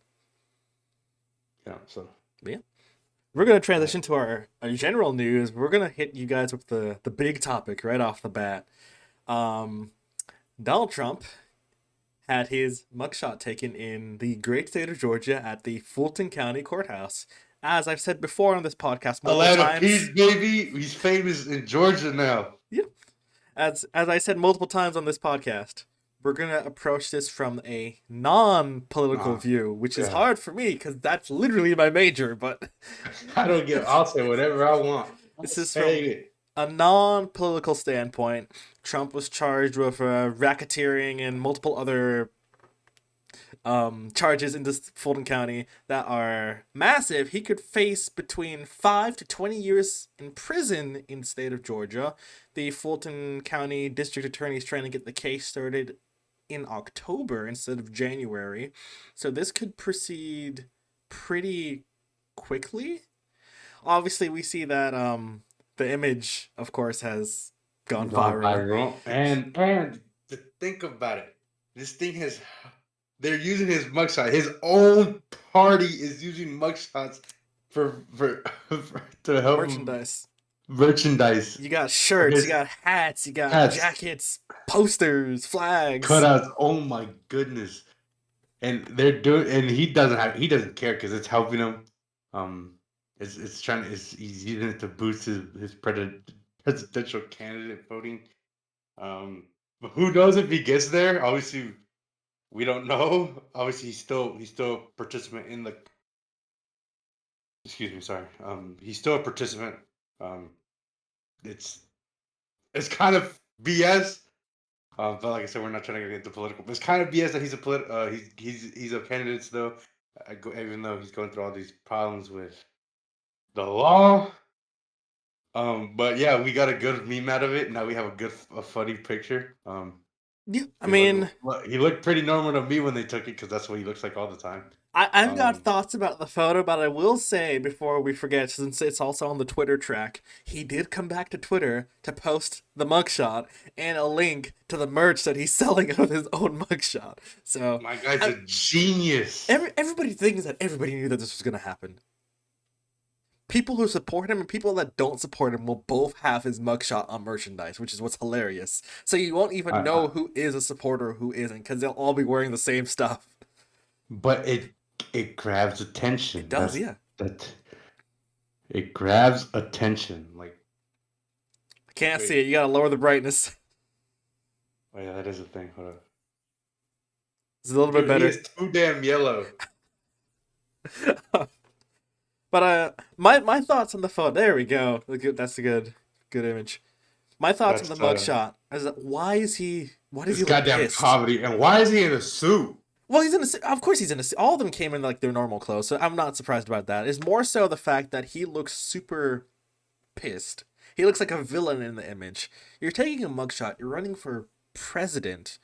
yeah, so. But yeah. We're going to transition to our general news. We're going to hit you guys with the big topic right off the bat. Um, Donald Trump had his mugshot taken in the great state of Georgia at the Fulton County Courthouse. As I've said before on this podcast multiple Atlanta times. Peace, baby. He's famous in Georgia now. Yeah. As I said multiple times on this podcast, we're gonna approach this from a non-political Nah, view, which is yeah. hard for me because that's literally my major. But I don't give. I'll say whatever I want. I'll this is say from it. a non-political standpoint. Trump was charged with racketeering and multiple other charges in this Fulton County that are massive. He could face between 5 to 20 years in prison in the state of Georgia. The Fulton County District Attorney is trying to get the case started in October instead of January. So this could proceed pretty quickly. Obviously, we see that the image, of course, has gone Gone viral. viral. And to think about it, this thing has. They're using his mugshot. His own party is using mugshots for to help him Merchandise. merchandise You got for shirts, you his got hats, you got hats, jackets, posters, flags. cutouts. Oh my goodness! And they're doing, and he doesn't care because it's helping him. Um, it's trying he's using it to boost his presidential candidate voting. But who knows if he gets there? Obviously, we don't know. Obviously, he's still a participant in the. Excuse me, sorry. He's still a participant. Um, it's kind of BS. But like I said, we're not trying to get into political. But it's kind of BS that he's a candidate still, even though he's going through all these problems with the law. But yeah, we got a good meme out of it. Now we have a funny picture. Yeah, I mean, He looked pretty normal to me when they took it because that's what he looks like all the time. I've got thoughts about the photo, but I will say before we forget, since it's also on the Twitter track, he did come back to Twitter to post the mugshot and a link to the merch that he's selling of his own mugshot. So My guy's a genius. everybody thinks that everybody knew that this was gonna happen. People who support him and people that don't support him will both have his mugshot on merchandise, which is what's hilarious. So you won't even know who is a supporter, who isn't, because they'll all be wearing the same stuff. But it grabs attention. It does, yeah. It grabs attention. Like I can't see it. You gotta lower the brightness. Oh yeah, that is a thing. Hold on. It's a little bit better. He is too damn yellow. But my thoughts on the photo. There we go. That's a good image. My thoughts on the mugshot is that why does he look goddamn pissed? comedy, and why is he in a suit? Well, he's in a. Of course, he's in a. All of them came in like their normal clothes, so I'm not surprised about that. It's more so the fact that he looks super pissed. He looks like a villain in the image. You're taking a mugshot. You're running for president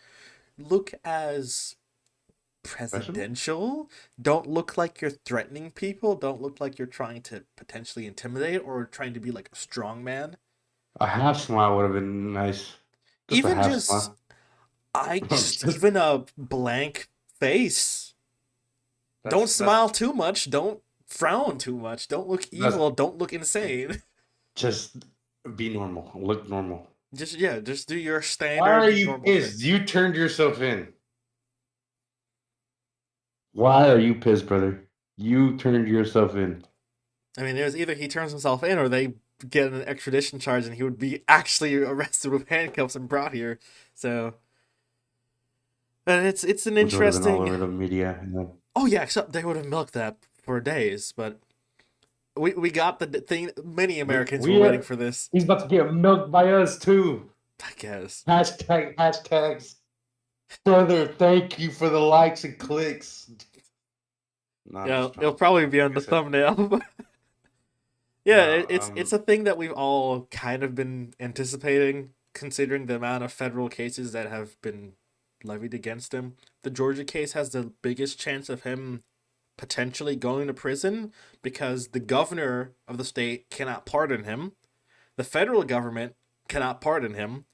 look as Professional? presidential. Don't look like you're threatening people. Don't look like you're trying to potentially intimidate or trying to be like a strong man. A half smile would have been nice. Just a Even half just, smile. I just, Just even a blank face. Don't that's smile too much. Don't frown too much. Don't look that's evil. Don't look insane. just be normal. Look normal. Just, yeah, just do your Why are standard you normal pissed? face. You turned yourself in. Why are you pissed, brother? You turned yourself in. I mean, it was either he turns himself in or they get an extradition charge and he would be actually arrested with handcuffs and brought here. So, but it's an Which would have been all interesting. over the media. And then Oh yeah, except they would have milked that for days. But we got the thing. Many Americans were we waiting are for this. he's about to get milked by us too. I guess. Hashtags. Brother, thank you for the likes and clicks. No, I'm Yeah, just it'll no. probably be on Like I the said, thumbnail. Yeah, no. it's a thing that we've all kind of been anticipating, considering the amount of federal cases that have been levied against him. The Georgia case has the biggest chance of him potentially going to prison because the governor of the state cannot pardon him. The federal government cannot pardon him.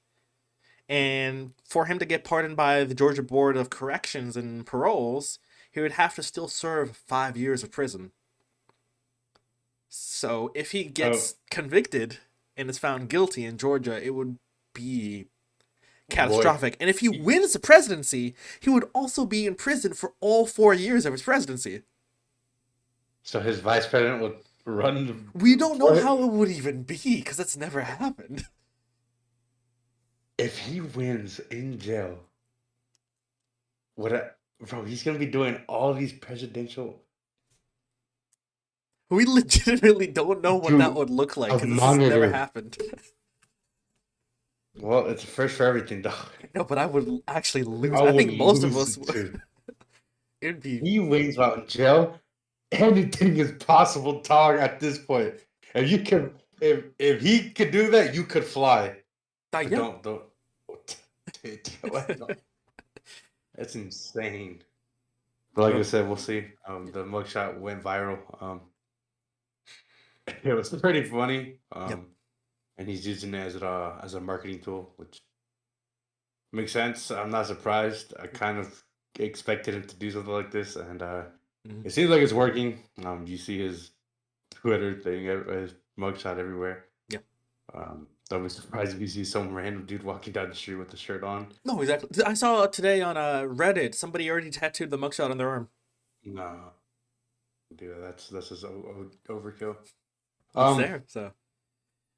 And for him to get pardoned by the Georgia Board of Corrections and Paroles, he would have to still serve 5 years of prison. So if he Oh gets convicted and is found guilty in Georgia, it would be boy. catastrophic. And if he wins the presidency, he would also be in prison for all 4 years of his presidency. So his vice president would run We don't know for it. how it would even be because that's never happened. If he wins in jail, bro, he's gonna be doing all these presidential We legitimately don't know what that dude would look like a because this has never monitor. happened. Well, it's a first for everything, dog. No, but I would actually lose. I I would think most of lose us it would. too. It'd be. He wins while in jail. Anything is possible, dog. At this point, if you can, if he could do that, you could fly. But Yeah. don't. That's insane. But like I said, we'll see. The mugshot went viral. It was pretty funny. Yep. And he's using it as a marketing tool, which makes sense. I'm not surprised. I kind of expected him to do something like this, and Mhm. it seems like it's working. You see his Twitter thing, his mugshot everywhere. Yeah. Don't be surprised if you see some random dude walking down the street with the shirt on. No, exactly. I saw today on Reddit somebody already tattooed the mugshot on their arm. No, dude, that's just overkill. It's Um, there, so.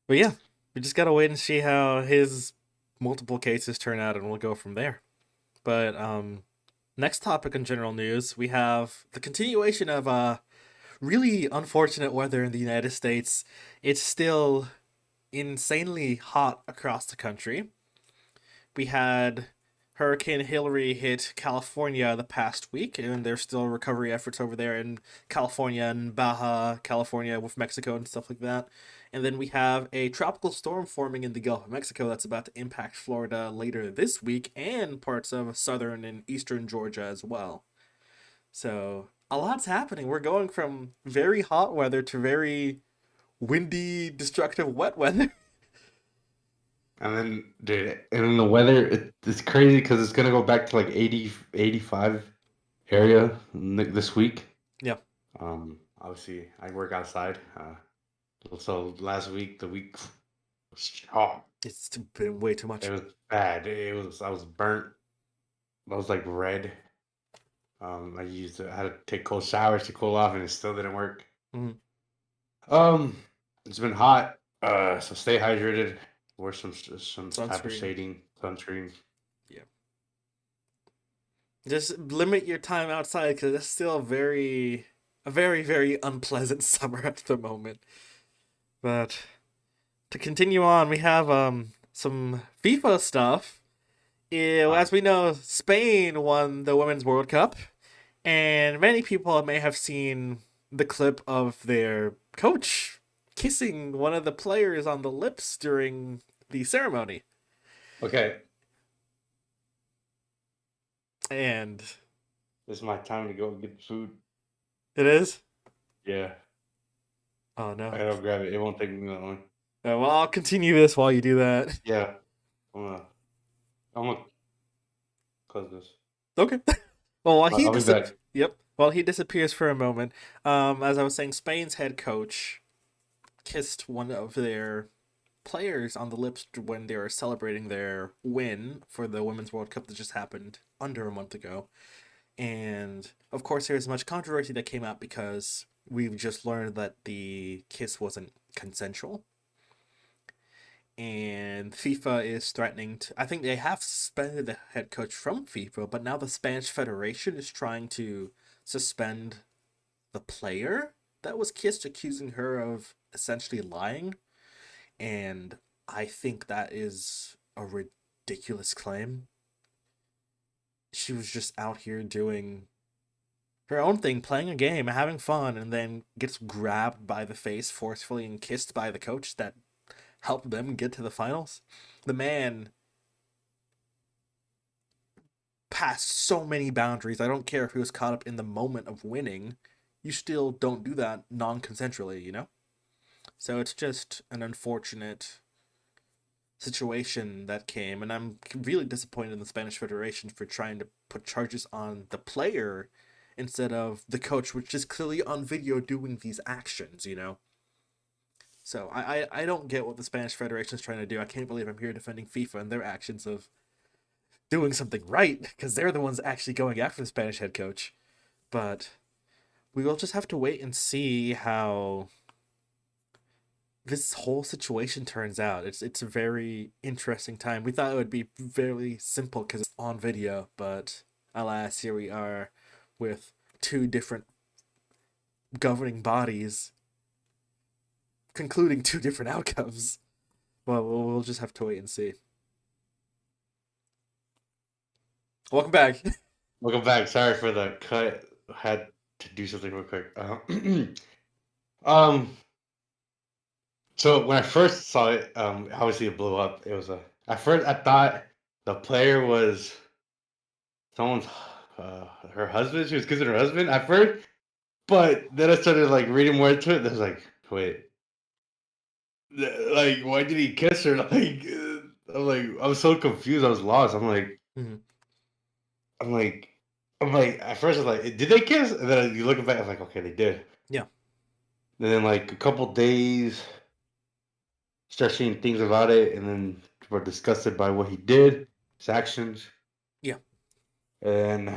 But yeah, we just gotta wait and see how his multiple cases turn out, and we'll go from there. But next topic in general news, we have the continuation of really unfortunate weather in the United States. It's still insanely hot across the country. We had Hurricane Hillary hit California the past week, and there's still recovery efforts over there in California and Baja California with Mexico and stuff like that. And then we have a tropical storm forming in the Gulf of Mexico that's about to impact Florida later this week and parts of southern and eastern Georgia as well. So a lot's happening. We're going from very hot weather to very windy, destructive, wet weather. and then dude, and then the weather, it's crazy because it's gonna go back to like 80, 85 area this week. Yeah, Obviously, I work outside. So last week, the week, oh, it's been way too it much. was bad. I was burnt. I was like red. I had to take cold showers to cool off, and it still didn't work. Mhm. Um, it's been hot. So stay hydrated. Wear some type of Sunscreen. shading, sunscreen. Yeah. Just limit your time outside because it's still a very, very unpleasant summer at the moment. But to continue on, we have some FIFA stuff. Uh, As we know, Spain won the Women's World Cup, and many people may have seen the clip of their coach kissing one of the players on the lips during the ceremony. okay, And This is my time to go get food. it is. Yeah, Oh I no. gotta grab it. It won't take me that long. Well, I'll continue this while you do that. Yeah, I'm gonna close this. Okay. Well, while he I'll be back. yep. While he disappears for a moment, as I was saying, Spain's head coach kissed one of their players on the lips when they were celebrating their win for the Women's World Cup that just happened under a month ago. And of course, there was much controversy that came out because we've just learned that the kiss wasn't consensual. And FIFA is threatening to. I think they have suspended the head coach from FIFA, but now the Spanish Federation is trying to suspend the player that was kissed, accusing her of essentially lying. And I think that is a ridiculous claim. She was just out here doing her own thing, playing a game, having fun, and then gets grabbed by the face forcefully and kissed by the coach that helped them get to the finals. The man passed so many boundaries. I don't care if he was caught up in the moment of winning. You still don't do that non consensually, you know? So it's just an unfortunate situation that came, and I'm really disappointed in the Spanish Federation for trying to put charges on the player instead of the coach, which is clearly on video doing these actions, you know? So I don't get what the Spanish Federation is trying to do. I can't believe I'm here defending FIFA and their actions of doing something right, because they're the ones actually going after the Spanish head coach. But we will just have to wait and see how this whole situation turns out. It's a very interesting time. We thought it would be very simple because it's on video, but alas, here we are with two different governing bodies concluding two different outcomes. Well, we'll just have to wait and see. Welcome back. Welcome back. Sorry for the cut. Had to do something real quick. Um, so when I first saw it, obviously it blew up. It was a. At first, I thought the player was someone's, her husband. She was kissing her husband at first, but then I started like reading more into it. And I was like, wait, like why did he kiss her? I was so confused. I was lost. Mhm. I'm like, at first I was like, did they kiss? And then you look back, I was like, okay, they did. Yeah, And then like a couple days, start seeing things about it, and then were disgusted by what he did, his actions, yeah, and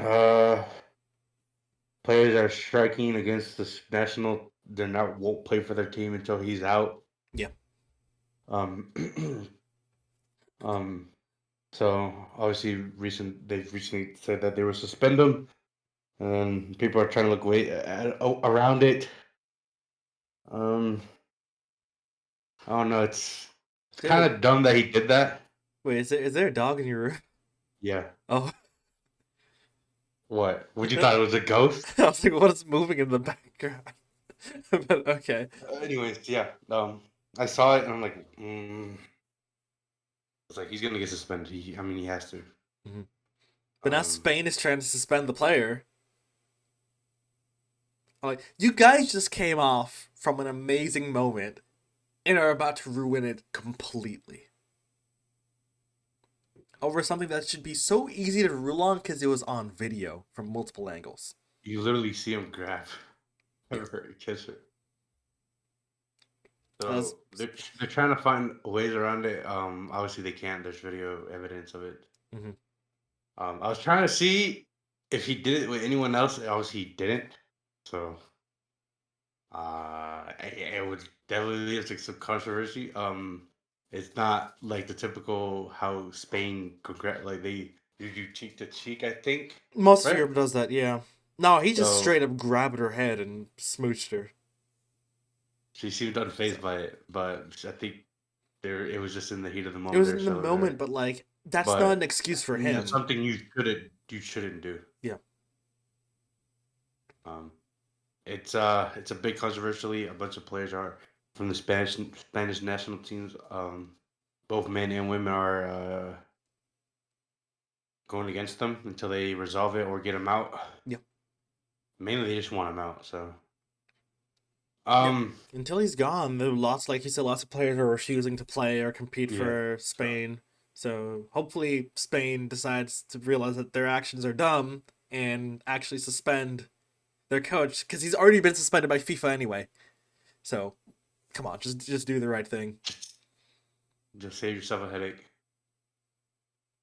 players are striking against the national. They're not won't play for their team until he's out. yeah. Um, um. So obviously, they've recently said that they will suspend him, and people are trying to look around it. Um, I don't know. It's There, kind of dumb that he did that. wait, is there a dog in your room? Yeah. Oh, What? Would you thought it was a ghost? I was like, what is moving in the background? But okay. Anyways, yeah. I saw it and I'm like, it's like he's gonna get suspended. I mean, he has to. Mhm. But now Um, Spain is trying to suspend the player. Like, you guys just came off from an amazing moment and are about to ruin it completely over something that should be so easy to rule on because it was on video from multiple angles. you literally see him grab Yeah, her, kiss her. that's. So they're trying to find ways around it. Obviously they can't. There's video evidence of it. Mhm. I was trying to see if he did it with anyone else. Obviously he didn't. So it would definitely lead to some controversy. It's not like the typical how Spain like they do cheek to cheek, I think, Most of right? Europe does that, yeah. No, he just So straight up grabbed her head and smooched her. she seemed unfazed by it, but I think there it was just in the heat of the It moment was there, in the so moment, there. but like, that's not an But excuse for him. something you shouldn't do. Yeah. Um, it's a big controversially. A bunch of players are from the Spanish national teams. Both men and women are going against them until they resolve it or get him out. Yep. Mainly, they just want him out. So, Yep. um, Until he's gone, there lots, like you said, lots of players are refusing to play or compete yeah. for So Spain. So hopefully Spain decides to realize that their actions are dumb and actually suspend their coach, because he's already been suspended by FIFA anyway. So come on, just do the right thing. just save yourself a headache.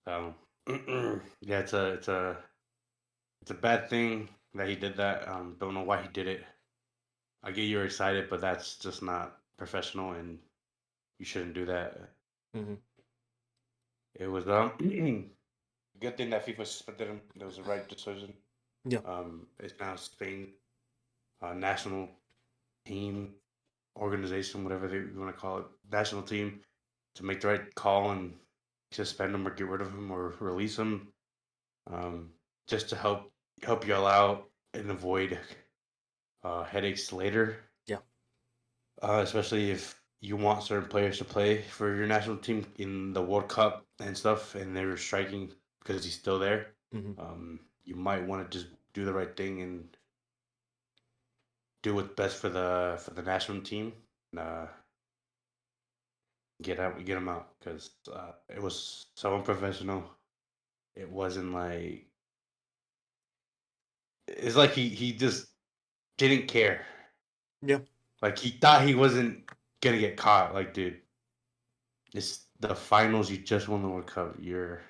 So, yeah, it's a bad thing that he did that. Don't know why he did it. I get you're excited, but that's just not professional, and you shouldn't do that. Mm-hmm. It was good thing that FIFA suspended him. It was the right decision. Yeah. It's now Spain national team organization, whatever they want to call it, national team, to make the right call and suspend him or get rid of him or release him, um, just to help you all out and avoid headaches later. Yeah. Especially if you want certain players to play for your national team in the World Cup and stuff, and they were striking because he's still there. Mm-hmm. You might want to just do the right thing and do what's best for the national team. Uh, get him out because it was so unprofessional. It wasn't like it's like he just didn't care. Yeah. Like he thought he wasn't gonna get caught. Like, dude, it's the finals. You just won the World Cup. You're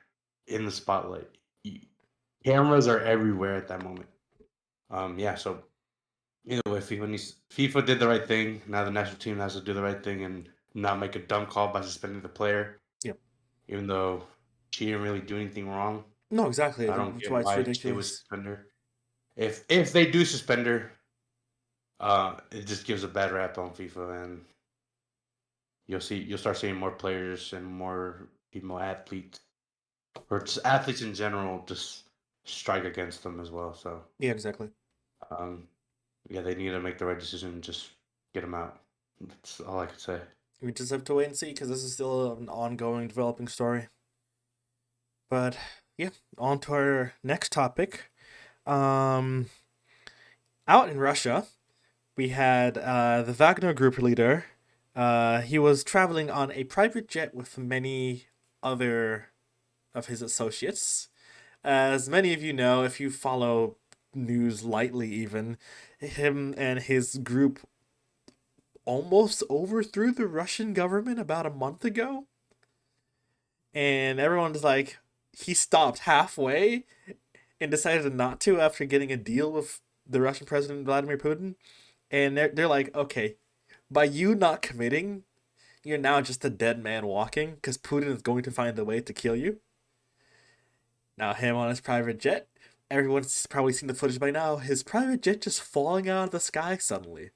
in the spotlight. Cameras are everywhere at that moment. Yeah. So either way, FIFA did the right thing. Now the national team has to do the right thing and not make a dumb call by suspending the player, Yep. even though she didn't really do anything wrong. No, exactly. I don't That's get why it's why they would ridiculous. suspend her. If they do suspend her, it just gives a bad rap on FIFA, and you'll start seeing more players and more female athletes or just athletes in general just strike against them as well. So Yeah, exactly. um, yeah, they need to make the right decision and just get them out. That's all I could say. We just have to wait and see, because this is still an ongoing, developing story. But yeah, on to our next topic. Um, Out in Russia, we had the Wagner Group leader. He was traveling on a private jet with many other of his associates. As many of you know, if you follow news lightly, even, him and his group almost overthrew the Russian government about a month ago. And everyone's like, he stopped halfway and decided not to after getting a deal with the Russian president, Vladimir Putin. And they're like, okay, by you not committing, you're now just a dead man walking, because Putin is going to find a way to kill you. Now, him on his private jet, everyone's probably seen the footage by now, his private jet just falling out of the sky suddenly.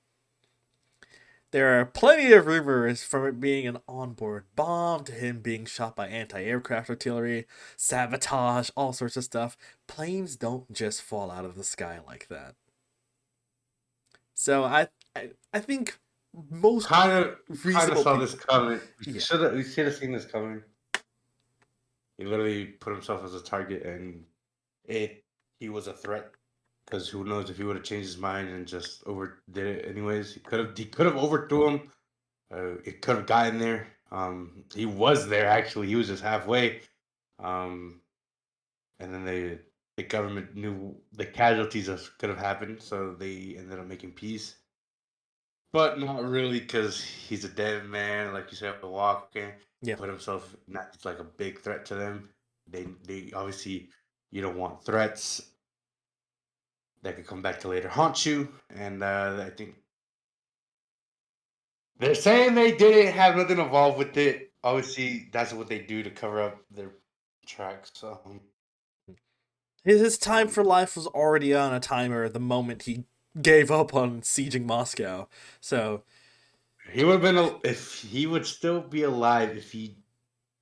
There are plenty of rumors from it being an onboard bomb to him being shot by anti-aircraft artillery, sabotage, all sorts of stuff. Planes don't just fall out of the sky like that. So I think most Kind of reasonable saw this people, coming. yeah, We should have seen this coming. He literally put himself as a target, and it he was a threat. Because who knows if he would have changed his mind and just overdid it anyways. He could have overthrew him. It could have gotten there. He was there actually. He was just halfway. Um, and then the government knew the casualties could have happened, so they ended up making peace. But not really, because he's a dead man, like you said, walking. yeah, Put himself not it's like a big threat to them. They obviously you don't want threats that could come back to later haunt you. And I think they're saying they didn't have nothing involved with it. Obviously, that's what they do to cover up their tracks. his time Um, for life was already on a timer the moment he gave up on sieging Moscow. So he would have been if he would still be alive if he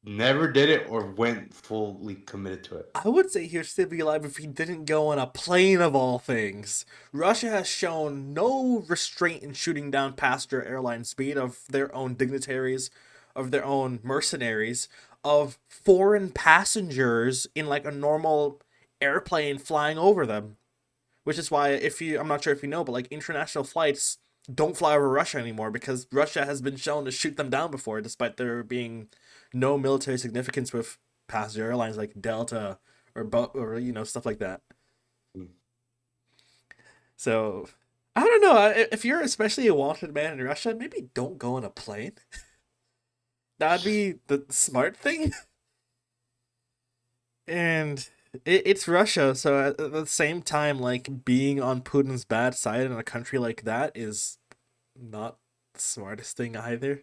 never did it or went fully committed to it. I would say he'd still be alive if he didn't go on a plane of all things. Russia has shown no restraint in shooting down passenger airline speed of their own dignitaries, of their own mercenaries, of foreign passengers in like a normal airplane flying over them. Which is why, if you, I'm not sure if you know, but like international flights don't fly over Russia anymore because Russia has been shown to shoot them down before, despite there being no military significance with passenger airlines like Delta or stuff like that. Mm. So I don't know if you're especially a wanted man in Russia, maybe don't go on a plane. That'd be the smart thing. And it's Russia, so at the same time, like being on Putin's bad side in a country like that is not the smartest thing either.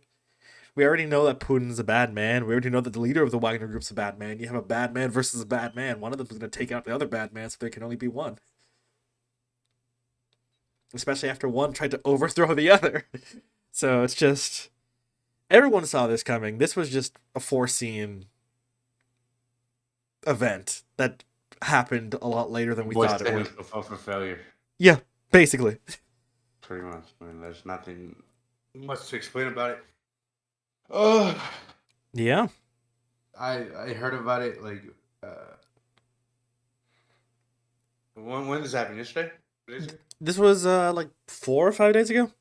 We already know that Putin's a bad man. We already know that the leader of the Wagner Group's a bad man. You have a bad man versus a bad man. One of them's going to take out the other bad man, so there can only be one. Especially after one tried to overthrow the other. So it's just everyone saw this coming. This was just a foreseen event that happened a lot later than we Boy thought it would. stand up for failure. Yeah, basically. Pretty much. I mean, there's nothing much to explain about it. Oh, Yeah. I heard about it like when this happened yesterday? 2 days ago? This was like 4 or 5 days ago.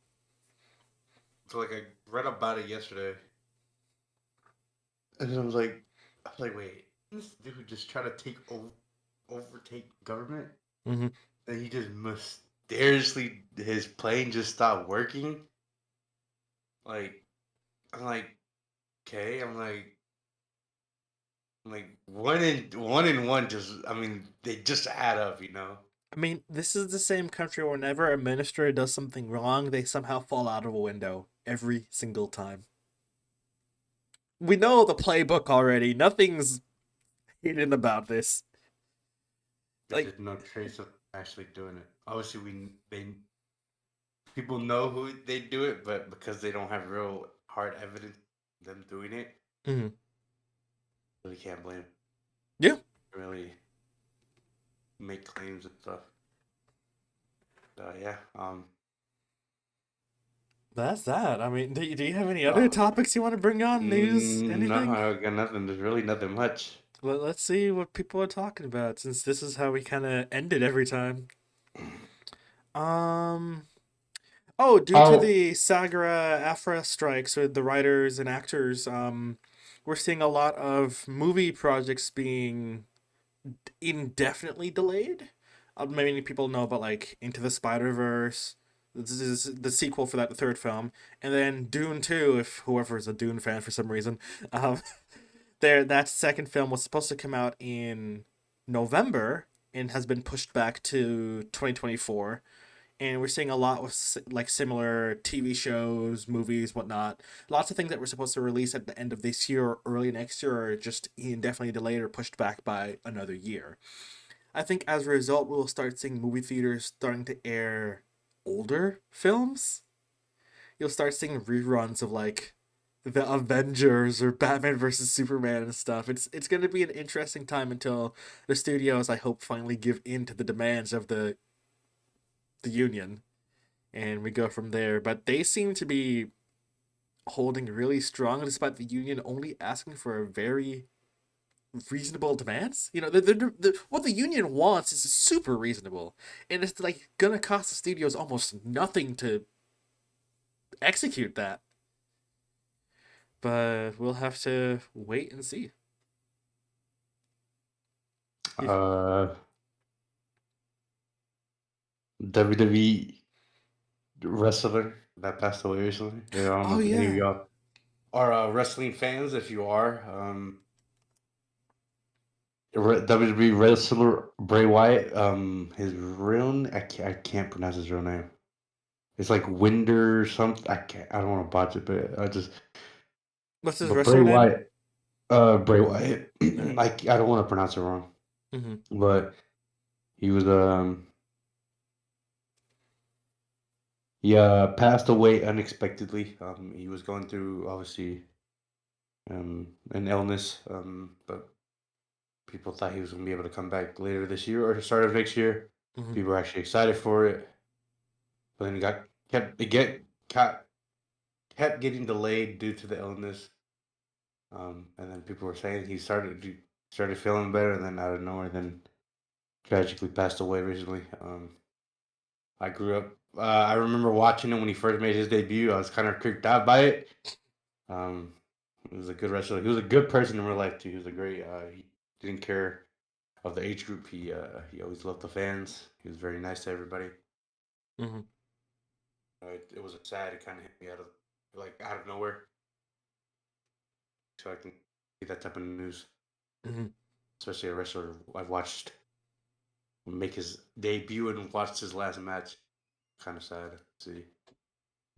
So like I read about it yesterday, and then I was like, wait, this dude just try to overtake government, Mm-hmm. and he just mysteriously his plane just stopped working. Like I'm like, okay, I'm like one just I mean they just add up, you know. I mean, this is the same country where whenever a minister does something wrong, they somehow fall out of a window every single time. We know the playbook already. Nothing's hidden about this. Like, There's no trace of actually doing it. Obviously, they people know who they do it, but because they don't have real hard evidence of them doing it, mm-hmm. really can't blame them. Yeah, Really make claims and stuff. Yeah. that's that. I mean, do you have any other topics you want to bring on? News? No, Anything? I got nothing. There's really nothing much. Let's see what people are talking about since this is how we kind of end it every time. Um. Oh, due to Oh, the SAG-AFTRA strikes with the writers and actors, we're seeing a lot of movie projects being indefinitely delayed. Many people know about like Into the Spider-Verse. This is the sequel for that third film, and then Dune 2. If whoever is a Dune fan for some reason, um, that second film was supposed to come out in November and has been pushed back to 2024. And we're seeing a lot with like similar TV shows, movies, whatnot. Lots of things that were supposed to release at the end of this year or early next year are just indefinitely delayed or pushed back by another year. I think as a result, we'll start seeing movie theaters starting to air older films. You'll start seeing reruns of like the Avengers or Batman versus Superman and stuff. It's going to be an interesting time until the studios, I hope, finally give in to the demands of the union, and we go from there. But they seem to be holding really strong, despite the union only asking for a very reasonable demands. You know, what the union wants is super reasonable, and it's like gonna cost the studios almost nothing to execute that. But we'll have to wait and see. WWE wrestler that passed away recently. Yeah, I don't know Oh if any of yeah. y'all are wrestling fans. If you are, WWE wrestler Bray Wyatt. His real I can't pronounce his real name. It's like Winder something. I can't. I don't want to botch it, but I just. What's his But Bray wrestler name? Wyatt. Bray Wyatt. All right. Like I don't want to pronounce it wrong, Mm-hmm. but he was he passed away unexpectedly. He was going through obviously an illness, but people thought he was going to be able to come back later this year or start of next year. Mm-hmm. People were actually excited for it, but then it got kept it get kept getting delayed due to the illness. And then people were saying he started feeling better, and then out of nowhere, then tragically passed away recently. I grew up. I remember watching him when he first made his debut. I was kind of creeped out by it. Um, he was a good wrestler. He was a good person in real life too. He was a great. He didn't care of the age group. He always loved the fans. He was very nice to everybody. Mm-hmm. It was sad. It kind of hit me out of nowhere. So I can get that type of news, Mm-hmm. especially a wrestler I've watched make his debut and watched his last match. Kind of sad to see.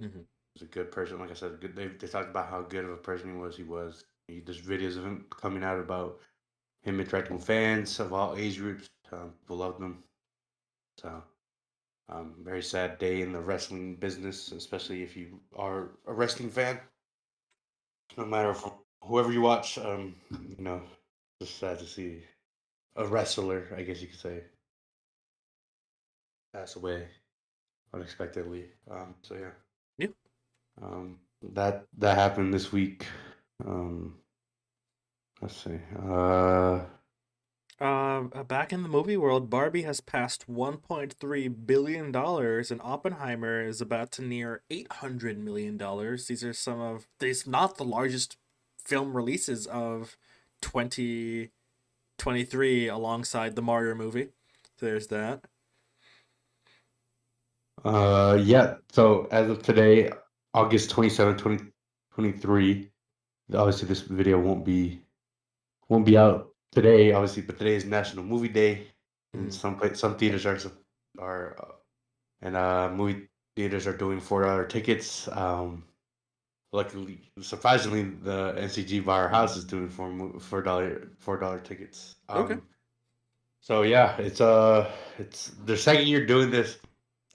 Mm-hmm. He was a good person. Like I said, good. They talked about how good of a person he was. There's videos of him coming out about him attracting fans of all age groups. People loved him. So, very sad day in the wrestling business, especially if you are a wrestling fan. No matter whoever you watch, you know, just sad to see a wrestler, I guess you could say, pass away unexpectedly. So yeah, Yep. that happened this week. Um, let's see. Back in the movie world, Barbie has passed $1.3 billion, and Oppenheimer is about to near $800 million. These are some of these, not the largest film releases of 2023, alongside the Mario movie. So there's that. Yeah. So as of today, August 27th, 2023. Obviously, this video won't be out today, obviously, but today is National Movie Day, and Mm-hmm. some theaters are and movie theaters are doing $4 tickets. Luckily, surprisingly, the NCG by our house is doing $4 tickets. Okay. So yeah, it's their second year doing this.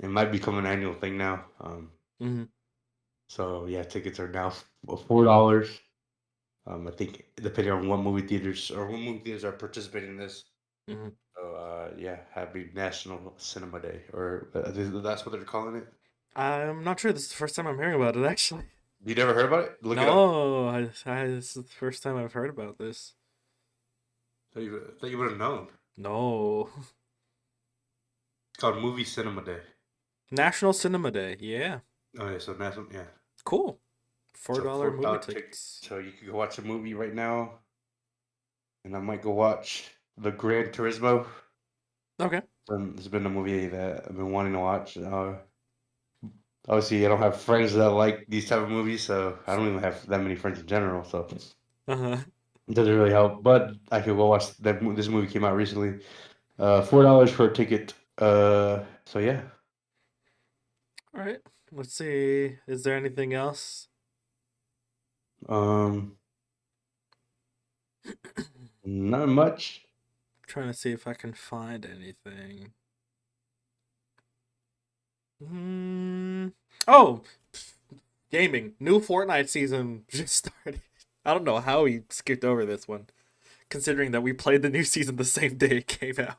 It might become an annual thing now. Mm-hmm. So yeah, tickets are now $4. I think depending on what movie theaters are participating in this. Mm-hmm. So yeah, happy National Cinema Day, or that's what they're calling it. I'm not sure. This is the first time I'm hearing about it, actually. You never heard about it? Look it up. No, this is the first time I've heard about this. I thought you would have known. No. It's called Movie Cinema Day. National Cinema Day. Yeah. Oh yeah, so national, yeah. Cool. So $4 movie $4 ticket. tickets. So you could go watch a movie right now, and I might go watch the Gran Turismo. Okay. It's been a movie that I've been wanting to watch. Obviously, I don't have friends that like these type of movies, so I don't even have that many friends in general. So Uh-huh. it doesn't really help. But I could go watch This movie came out recently. $4 for a ticket. So yeah. All right. Let's see. Is there anything else? Um, not much. Trying to see if I can find anything. Hmm. Oh, gaming. New Fortnite season just started. I don't know how we skipped over this one, considering that we played the new season the same day it came out.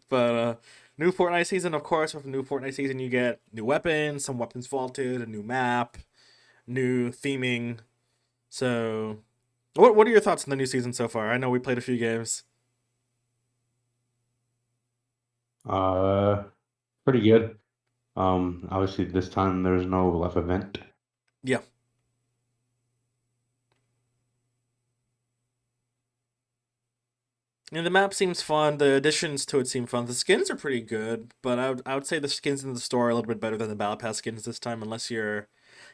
But new Fortnite season, of course. With new Fortnite season, you get new weapons, some weapons vaulted, a new map, new theming. So, what are your thoughts on the new season so far? I know we played a few games. Uh, Pretty good. Obviously this time there's no live event. Yeah, and the map seems fun. The additions to it seem fun. The skins are pretty good, but I would say the skins in the store are a little bit better than the Battle Pass skins this time. Unless you're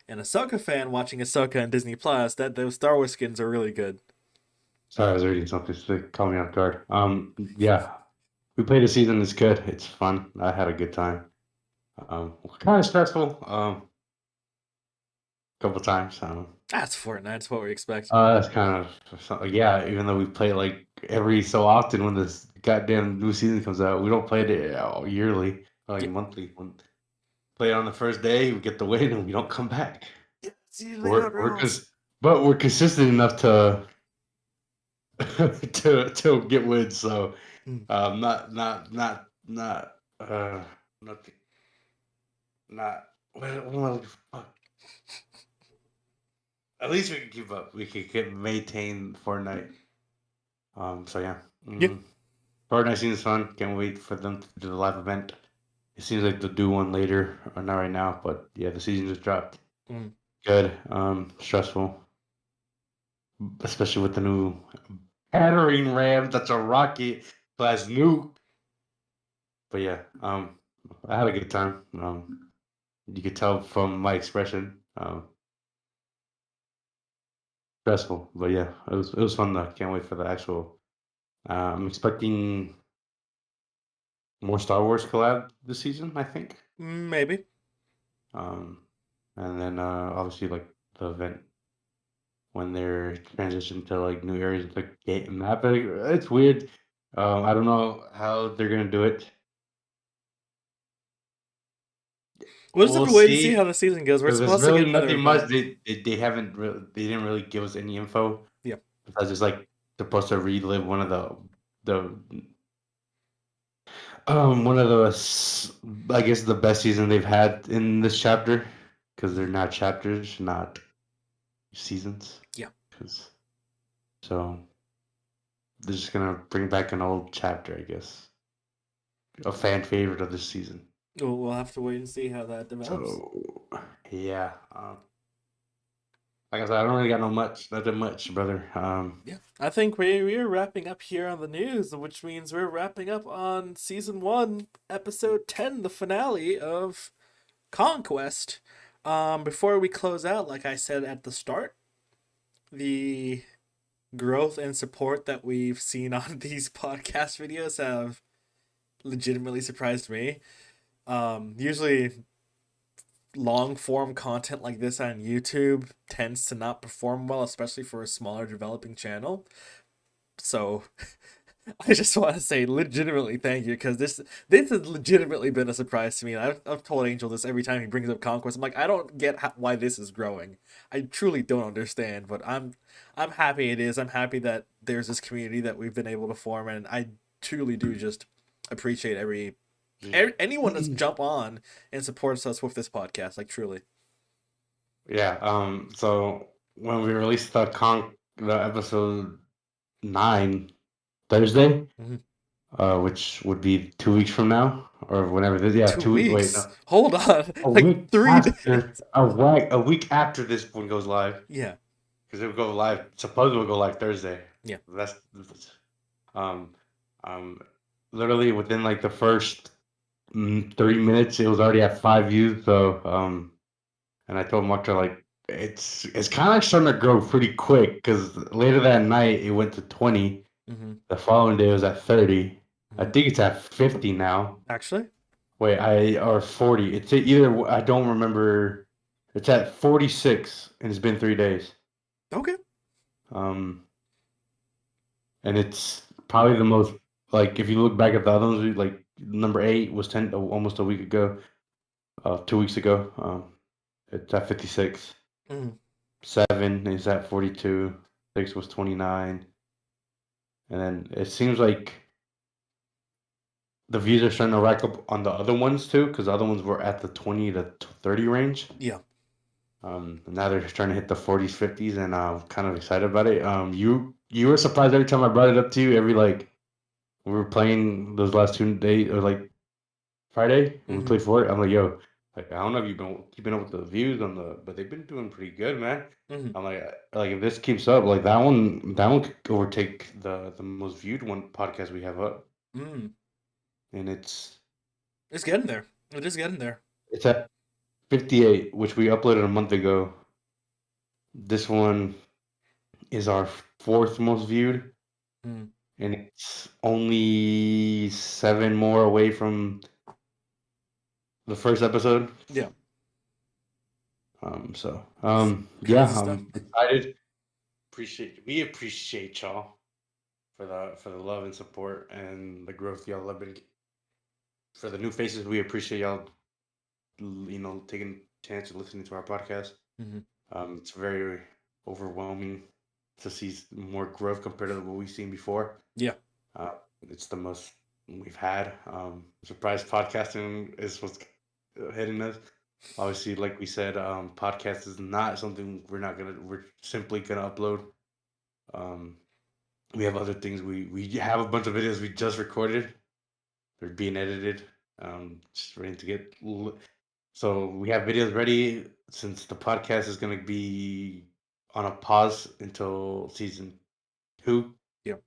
an Ahsoka fan watching Ahsoka on Disney Plus, that those Star Wars skins are really good. Sorry, I was reading something so it caught me off guard. Yeah, we played a season. It's good. It's fun. I had a good time. Kind of stressful. A couple times. That's Fortnite. That's what we expect. That's kind of yeah. Even though we play like every so often when this goddamn new season comes out, we don't play it yearly, like Yeah, monthly. Play it on the first day, we get the win, and we don't come back. it's usually how We're it we're rolls. cons- but we're consistent enough to to get wins. So Mm. not nothing not what am I looking for? at least we can keep up. We can maintain Fortnite. So yeah. Yeah. Fortnite seems fun. Can't wait for them to do the live event. It seems like they'll do one later, or not right now, but yeah, the season just dropped. Mm. Good. Stressful, especially with the new battering ram. That's a rocket class nuke. But yeah, I had a good time. You could tell from my expression. Stressful, but yeah, it was fun though. Can't wait for the actual. I'm expecting more Star Wars collab this season. I think. Maybe. Um, and then obviously like the event when they're transitioned to like new areas of the game map. It's weird. I don't know how they're gonna do it. We'll just have We'll to wait and see how see. the season goes. We're Because there's supposed to get really another nothing much. event. They haven't really they didn't really give us any info. Yeah. Besides just like supposed to relive the one of I guess the best season they've had in this chapter because they're Mhm. not chapters, not seasons. Yeah. 'Cause- so they're just gonna bring back an old chapter, I guess, a fan favorite of this season. We'll have to wait and see how that develops. So yeah, like I said, I don't really got nothing much, brother. Yeah. I think we're wrapping up here on the news, which means we're wrapping up on season 1, episode 10, the finale of Conquest. Before we close out, like I said at the start, the growth and support that we've seen on these podcast videos have legitimately surprised me. Usually long form content like this on YouTube tends to not perform well, especially for a smaller developing channel. So I just want to say legitimately thank you because this has legitimately been a surprise to me. I've told Angel this every time he brings up Conquest. I'm like, I don't get why this is growing. I truly don't understand, but I'm happy it is. I'm happy that there's this community that we've been able to form, and I truly do just appreciate anyone that's jump on and supports us with this podcast. Like truly. yeah. So when we released the episode 9 Thursday, Mhm. which would be 2 weeks from now, or whenever this. Yeah, Two 2 weeks. Wait, weeks. no, Hold on, a like week 3 days. after a week after this one goes live, Yeah. because it will go live. Supposedly, it will go live Thursday. Yeah. That's um um literally within like the first 3 minutes, it was already at 5 views. So and I told Mark like it's kind of starting to grow pretty quick because later that night it went to 20. Mm-hmm. The following day it was at 30. I Mm-hmm. think it's at 50 now. Actually. Wait, or 40. It's either I don't remember. It's at 46 and it's been 3 days. Okay. Um, and it's probably the most like if you look back at the other ones, like number 8 was 10 almost a week ago, 2 weeks ago. It's at 56. Mm-hmm. 7 is at 42. 6 was 29, and then it seems like the views are starting to rack up on the other ones too, because the other ones were at the 20 to 30 range. Yeah. Now they're trying to hit the 40s, 50s, and I'm kind of excited about it. You were surprised every time I brought it up to you. Every like we were playing those last 2 days, or like Friday when we Mm-hmm. played for it. I'm like, yo, like I don't know if you've been keeping up with the views but they've been doing pretty good, man. Mm-hmm. I'm like if this keeps up, like that one could overtake the most viewed one podcast we have up, Mm. and It's getting there. It is getting there. it's at 58, which we uploaded a month ago. This one is our fourth most viewed, Mm. and it's only 7 more away from the first episode. Yeah. Yeah, Crazy stuff. I'm excited. We appreciate y'all for the love and support and the growth y'all have been. For the new faces, we appreciate y'all. Taking a chance and listening to our podcast. Mm-hmm. It's very overwhelming to see more growth compared to what we've seen before. Yeah. Uh, it's the most we've had. Surprise podcasting is what's hitting us. Obviously, like we said, podcast is not something we're simply gonna upload. Um, we have other things. We have a bunch of videos we just recorded. They're being edited. Just ready to get. So we have videos ready since the podcast is gonna be on a pause until season 2. Yep.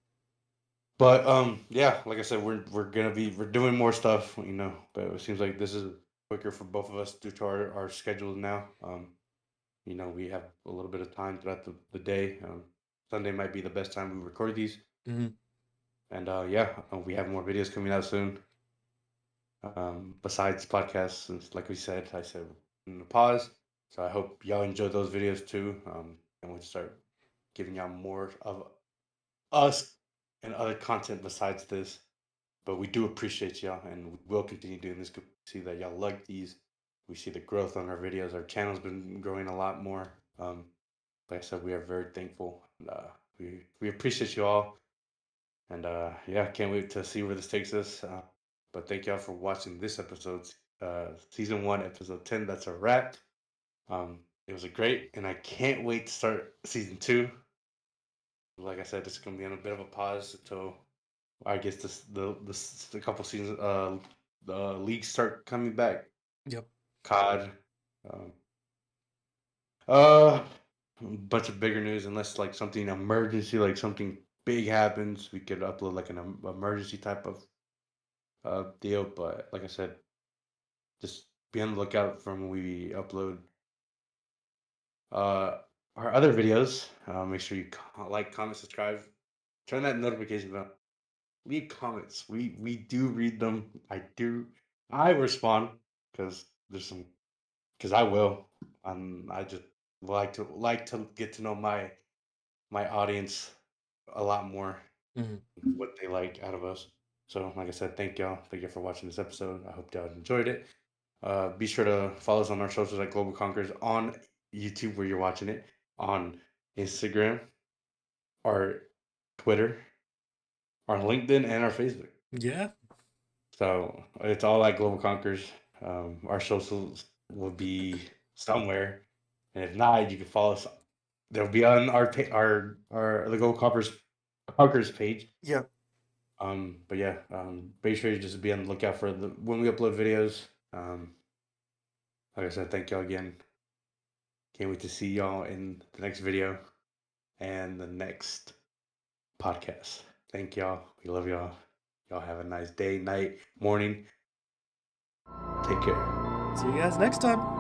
But yeah, like I said, we're doing more stuff, but it seems like this is quicker for both of us due to our schedules now. We have a little bit of time throughout the day. Sunday might be the best time we record these. Hmm. And yeah, we have more videos coming out soon. Besides podcasts, since like I said in the pause. So I hope y'all enjoy those videos too. And we'll start giving y'all more of us and other content besides this. But we do appreciate y'all, and we will continue doing this. We see that y'all like these. We see the growth on our videos. Our channel's been growing a lot more. Like I said, we are very thankful. And, we appreciate you all. And yeah, can't wait to see where this takes us. But thank y'all for watching this episode, season 1, episode 10. That's a wrap. It was a great, and I can't wait to start season 2. Like I said, this is gonna be on a bit of a pause until I guess the couple seasons the leagues start coming back. Yep. COD, um, a bunch of bigger news unless like something emergency, like something big happens, we could upload like an emergency type of deal. But like I said, just be on the lookout from when we upload uh our other videos. Make sure you like, comment, subscribe, turn that notification bell. Leave comments. We do read them. I respond because there's some because I will. I just like to get to know my audience a lot more, Hmm. what they like out of us. So like I said, thank y'all. Thank you for watching this episode. I hope y'all enjoyed it. Be sure to follow us on our socials at Global Conquerors on YouTube where you're watching it, on Instagram, our Twitter, our LinkedIn, and our Facebook. Yeah. So it's all like Global Conquers. Our socials will be somewhere, and if not, you can follow us. They'll be on our the Global Conquerors page. Yep. But yeah, make sure you just be on the lookout for when we upload videos. Like I said, thank y'all again. Can't wait to see y'all in the next video and the next podcast. Thank y'all. We love y'all. Y'all have a nice day, night, morning. Take care. See you guys next time.